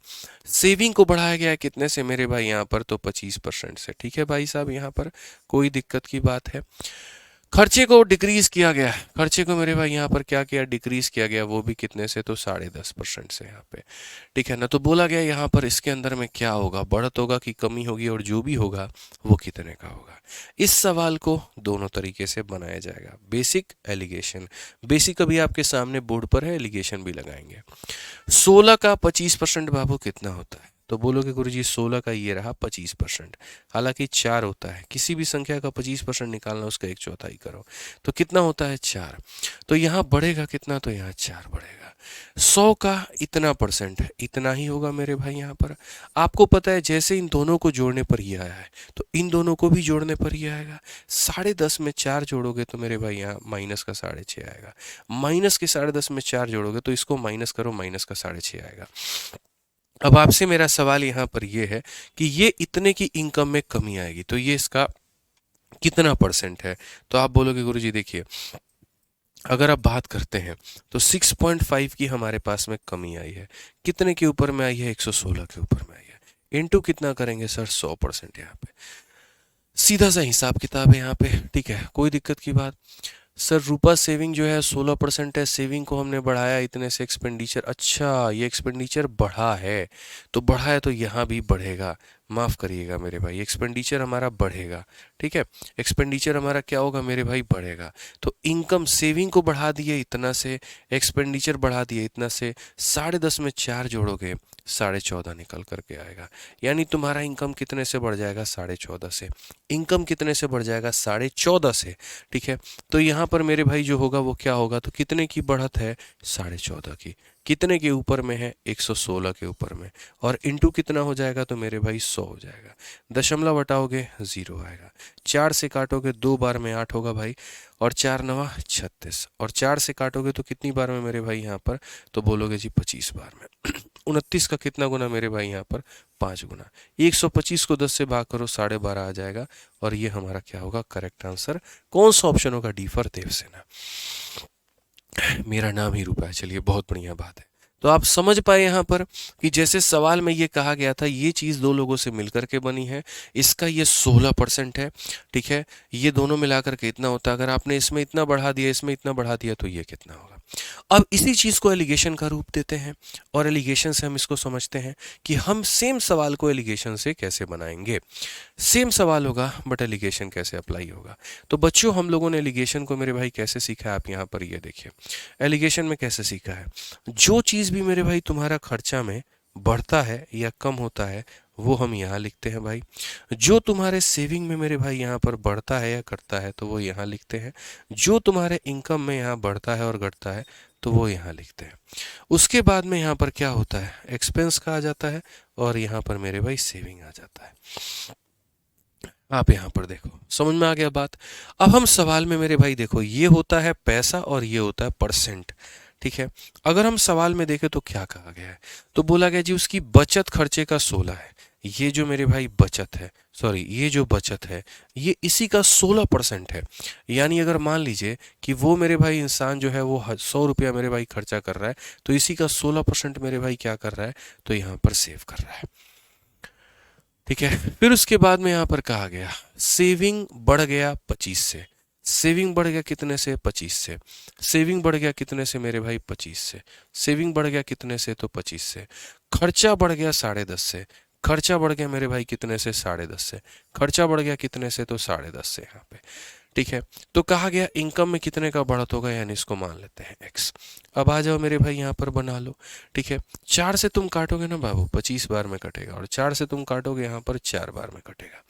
[SPEAKER 1] सेविंग को बढ़ाया गया है कितने से मेरे भाई यहाँ पर, तो 25% से। ठीक है भाई साहब, यहाँ पर कोई दिक्कत की बात है। खर्चे को डिक्रीज किया गया, खर्चे को मेरे भाई यहाँ पर क्या किया, डिक्रीज किया गया, वो भी कितने से, तो 10.5% से यहाँ पे। ठीक है ना। तो बोला गया यहाँ पर इसके अंदर में क्या होगा, बढ़त होगा कि कमी होगी, और जो भी होगा वो कितने का होगा। इस सवाल को दोनों तरीके से बनाया जाएगा, बेसिक, एलिगेशन। बेसिक अभी आपके सामने बोर्ड पर है, एलिगेशन भी लगाएंगे। 16 का 25% बाबू कितना होता है, तो बोलोगे गुरुजी 16 का ये रहा 25%, हालांकि 4 होता है, किसी भी संख्या का 25% निकालना उसका 1/4 करो तो कितना होता है, 4। तो यहाँ बढ़ेगा कितना, तो यहाँ 4 बढ़ेगा। 100 का इतना परसेंट है, इतना ही होगा मेरे भाई। यहाँ पर आपको पता है जैसे इन दोनों को जोड़ने पर ही आया है तो इन दोनों को भी जोड़ने पर ही आएगा। 10.5 में 4 जोड़ोगे तो मेरे भाई यहाँ माइनस का 6.5 आएगा। माइनस के 10.5 में 4 जोड़ोगे तो इसको माइनस करो, माइनस का 6.5 आएगा। अब आपसे मेरा सवाल यहाँ पर यह है कि ये इतने की इनकम में कमी आएगी तो ये इसका कितना परसेंट है, तो आप बोलोगे गुरुजी देखिए अगर आप बात करते हैं तो 6.5 की हमारे पास में कमी आई है, कितने के ऊपर में आई है, 116 के ऊपर में आई है। इनटू कितना करेंगे सर, 100% यहाँ पे। सीधा सा हिसाब किताब है यहाँ पे। ठीक है, कोई दिक्कत की बात। सर रूपा सेविंग जो है 16% है, सेविंग को हमने बढ़ाया इतने से, एक्सपेंडिचर, अच्छा ये एक्सपेंडिचर बढ़ा है तो बढ़ा है तो यहाँ भी बढ़ेगा। माफ़ करिएगा मेरे भाई, एक्सपेंडिचर हमारा बढ़ेगा। ठीक है, एक्सपेंडिचर हमारा क्या होगा मेरे भाई, बढ़ेगा। तो इनकम, सेविंग को बढ़ा दिए इतना से, एक्सपेंडिचर बढ़ा दिए इतना से, 10.5 में 4 जोड़ोगे 14.5 निकल करके आएगा। यानी तुम्हारा इनकम कितने से बढ़ जाएगा, 14.5 से। इनकम कितने से बढ़ जाएगा, 14.5 से। ठीक है, तो यहाँ पर मेरे भाई जो होगा वो क्या होगा, तो कितने की बढ़त है, 14.5 की। कितने के ऊपर में है, 116 के ऊपर में, और इंटू कितना हो जाएगा तो मेरे भाई 100 हो जाएगा। दशमलव हटाओगे 0 आएगा। 4 से काटोगे 2 बार में 8 होगा भाई, और 4 नवा 36, और 4 से काटोगे तो कितनी बार में मेरे भाई यहाँ पर, तो बोलोगे जी 25 बार में। 29 का कितना गुना मेरे भाई यहाँ पर, 5 गुना। 125 को 10 से भाग करो, 12.5 आ जाएगा, और ये हमारा क्या होगा, करेक्ट आंसर। कौन सा ऑप्शन होगा, डी फॉर देवसेना। मेरा नाम ही रूपा है। चलिए, बहुत बढ़िया बात है। तो आप समझ पाए यहाँ पर कि जैसे सवाल में ये कहा गया था, ये चीज़ दो लोगों से मिलकर के बनी है, इसका ये 16% है, ठीक है। ये दोनों मिलाकर के इतना होता है। अगर आपने इसमें इतना बढ़ा दिया, इसमें इतना बढ़ा दिया, तो ये कितना होगा। अब इसी चीज़ को एलिगेशन का रूप देते हैं, और एलिगेशन से हम इसको समझते हैं कि हम सेम सवाल को एलिगेशन से कैसे बनाएंगे। सेम सवाल होगा बट एलिगेशन कैसे अप्लाई होगा। तो बच्चों, हम लोगों ने एलिगेशन को मेरे भाई कैसे सीखा है, आप यहाँ पर ये देखिए। एलिगेशन में कैसे सीखा है, जो चीज़ भी मेरे भाई तुम्हारा खर्चा में बढ़ता है या कम होता है, वो हम यहाँ लिखते हैं भाई। जो तुम्हारे सेविंग में मेरे भाई यहाँ पर बढ़ता है या घटता है, तो वो यहाँ लिखते हैं। जो तुम्हारे इनकम में यहाँ बढ़ता है और घटता है, तो वो यहाँ लिखते हैं। उसके बाद में यहाँ पर क्या होता है, एक्सपेंस का आ जाता है, और यहाँ पर मेरे भाई सेविंग आ जाता है। आप यहाँ पर देखो, समझ में आ गया बात। अब हम सवाल में मेरे भाई देखो, ये होता है पैसा और ये होता है परसेंट, ठीक है। अगर हम सवाल में देखें तो क्या कहा गया है, तो बोला गया जी उसकी बचत खर्चे का 16 है। ये जो मेरे भाई बचत है, सॉरी, ये जो बचत है, ये इसी का 16% है। यानी अगर मान लीजिए कि वो मेरे भाई इंसान जो है वो 100 रुपया मेरे भाई खर्चा कर रहा है, तो इसी का 16% मेरे भाई क्या कर रहा है, तो यहाँ पर सेव कर रहा है, ठीक है। फिर उसके बाद में यहाँ पर कहा गया सेविंग बढ़ गया 25 से। सेविंग बढ़ गया कितने से, 25 से। सेविंग बढ़ गया कितने से मेरे भाई, 25 से। सेविंग बढ़ गया कितने से, तो 25 से। खर्चा बढ़ गया 10.5 से। खर्चा बढ़ गया मेरे भाई कितने से, 10.5 से। खर्चा बढ़ गया कितने से, तो 10.5 से यहाँ पे, ठीक है। तो कहा गया इनकम में कितने का बढ़त होगा, यानी इसको मान लेते हैं x। अब आ जाओ मेरे भाई यहाँ पर बना लो, ठीक है। 4 से तुम काटोगे ना बाबू, 25 बार में कटेगा, और 4 से तुम काटोगे यहाँ पर 4 बार में कटेगा।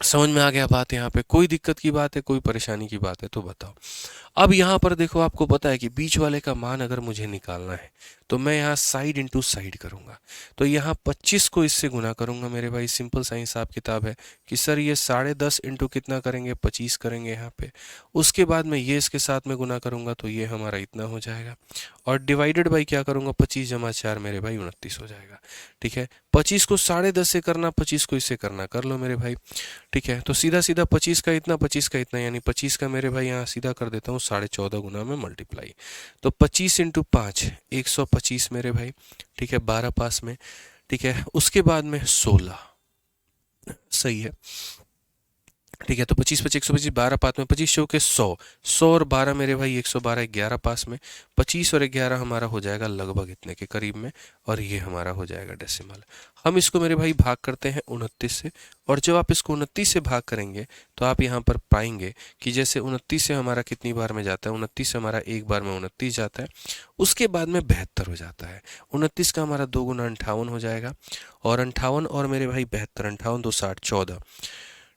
[SPEAKER 1] समझ में आ गया बात। यहाँ पे कोई दिक्कत की बात है, कोई परेशानी की बात है तो बताओ। अब यहाँ पर देखो, आपको पता है कि बीच वाले का मान अगर मुझे निकालना है, तो मैं यहाँ साइड इंटू साइड करूँगा। तो यहाँ 25 को इससे गुना करूँगा मेरे भाई। सिंपल सा हिसाब किताब है कि सर ये 10.5 इंटू कितना करेंगे, 25 करेंगे यहाँ पे। उसके बाद में ये इसके साथ में गुना करूँगा, तो ये हमारा इतना हो जाएगा, और डिवाइडेड बाई क्या करूँगा, 25 जमा 4 मेरे भाई 29 हो जाएगा, ठीक है। 25 को 10.5 से करना, 25 को इससे करना, कर लो मेरे भाई, ठीक है। तो सीधा सीधा 25 का इतना, 25 का इतना, यानी 25 का मेरे भाई यहाँ सीधा कर देता हूँ 14.5 गुना में मल्टीप्लाई। तो 25 इंटू 5 125 मेरे भाई, ठीक है, 12 पास में, ठीक है। उसके बाद में 16, सही है, ठीक है। तो 25 25 125, 12 पास में 25 चौके 100, 100 और 12 मेरे भाई 112, 11 पास में। 25 और 11 हमारा हो जाएगा लगभग इतने के करीब में, और ये हमारा हो जाएगा डेसिमल। हम इसको मेरे भाई भाग करते हैं 29 से, और जब आप इसको 29 से भाग करेंगे तो आप यहाँ पर पाएंगे कि जैसे 29 से हमारा कितनी बार में जाता है, 29 से हमारा एक बार में 29 जाता है, उसके बाद में 72 हो जाता है। 29 का हमारा 2 गुना 58 हो जाएगा, और 58 और मेरे भाई 72, 58 2 60, 14,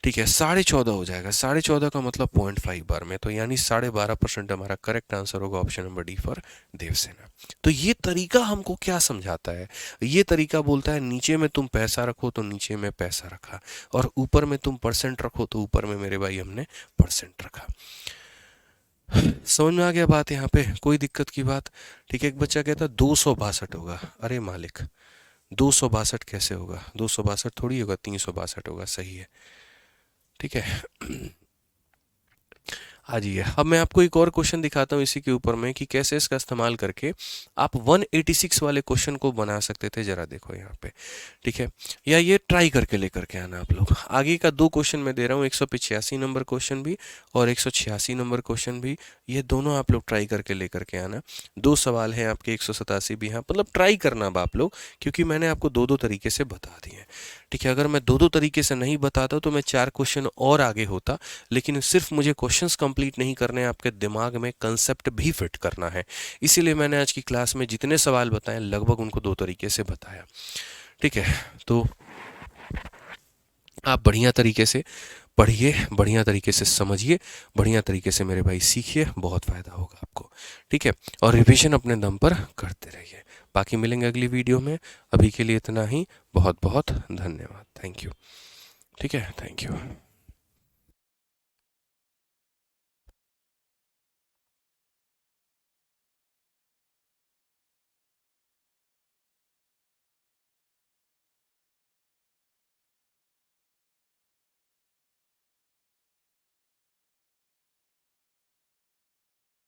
[SPEAKER 1] ठीक है, 14.5 हो जाएगा। 14.5 का मतलब 0.5 बार में, तो यानी 12.5% हमारा करेक्ट आंसर होगा option number D for Devsena. तो ये तरीका हमको क्या समझाता है, ये तरीका बोलता है नीचे में तुम पैसा रखो तो नीचे में पैसा रखा, और ऊपर में तुम परसेंट रखो तो ऊपर में मेरे भाई हमने परसेंट रखा। समझ में आ गया बात यहाँ पे, कोई दिक्कत की बात, ठीक है। एक बच्चा कहता 262 होगा, अरे मालिक 262 कैसे होगा, 262 थोड़ी होगा, 362 होगा, सही है, ठीक है। आ जाइए, अब मैं आपको एक और क्वेश्चन दिखाता हूँ इसी के ऊपर में कि कैसे इसका इस्तेमाल करके आप 186 वाले क्वेश्चन को बना सकते थे। जरा देखो यहाँ पे, ठीक है, या ये ट्राई करके लेकर के आना आप लोग। आगे का 2 क्वेश्चन मैं दे रहा हूँ, 185 नंबर क्वेश्चन भी और 186 नंबर क्वेश्चन भी, ये दोनों आप लोग ट्राई करके लेकर के आना। 2 सवाल हैं आपके, 187 भी हैं, मतलब ट्राई करना अब आप लोग, क्योंकि मैंने आपको 2-2 तरीके से बता दिए हैं, ठीक है। अगर मैं 2-2 तरीके से नहीं बताता तो मैं 4 क्वेश्चन और आगे होता, लेकिन सिर्फ मुझे क्वेश्चंस कंप्लीट नहीं करने, आपके दिमाग में कंसेप्ट भी फिट करना है, इसीलिए मैंने आज की क्लास में जितने सवाल बताए लगभग उनको 2 तरीके से बताया, ठीक है। तो आप बढ़िया तरीके से पढ़िए, बढ़िया तरीके से समझिए, बढ़िया तरीके से मेरे भाई सीखिए, बहुत फ़ायदा होगा आपको, ठीक है। और रिवीजन अपने दम पर करते रहिए। बाकी मिलेंगे अगली वीडियो में, अभी के लिए इतना ही। बहुत बहुत धन्यवाद, थैंक यू, ठीक है, थैंक यू।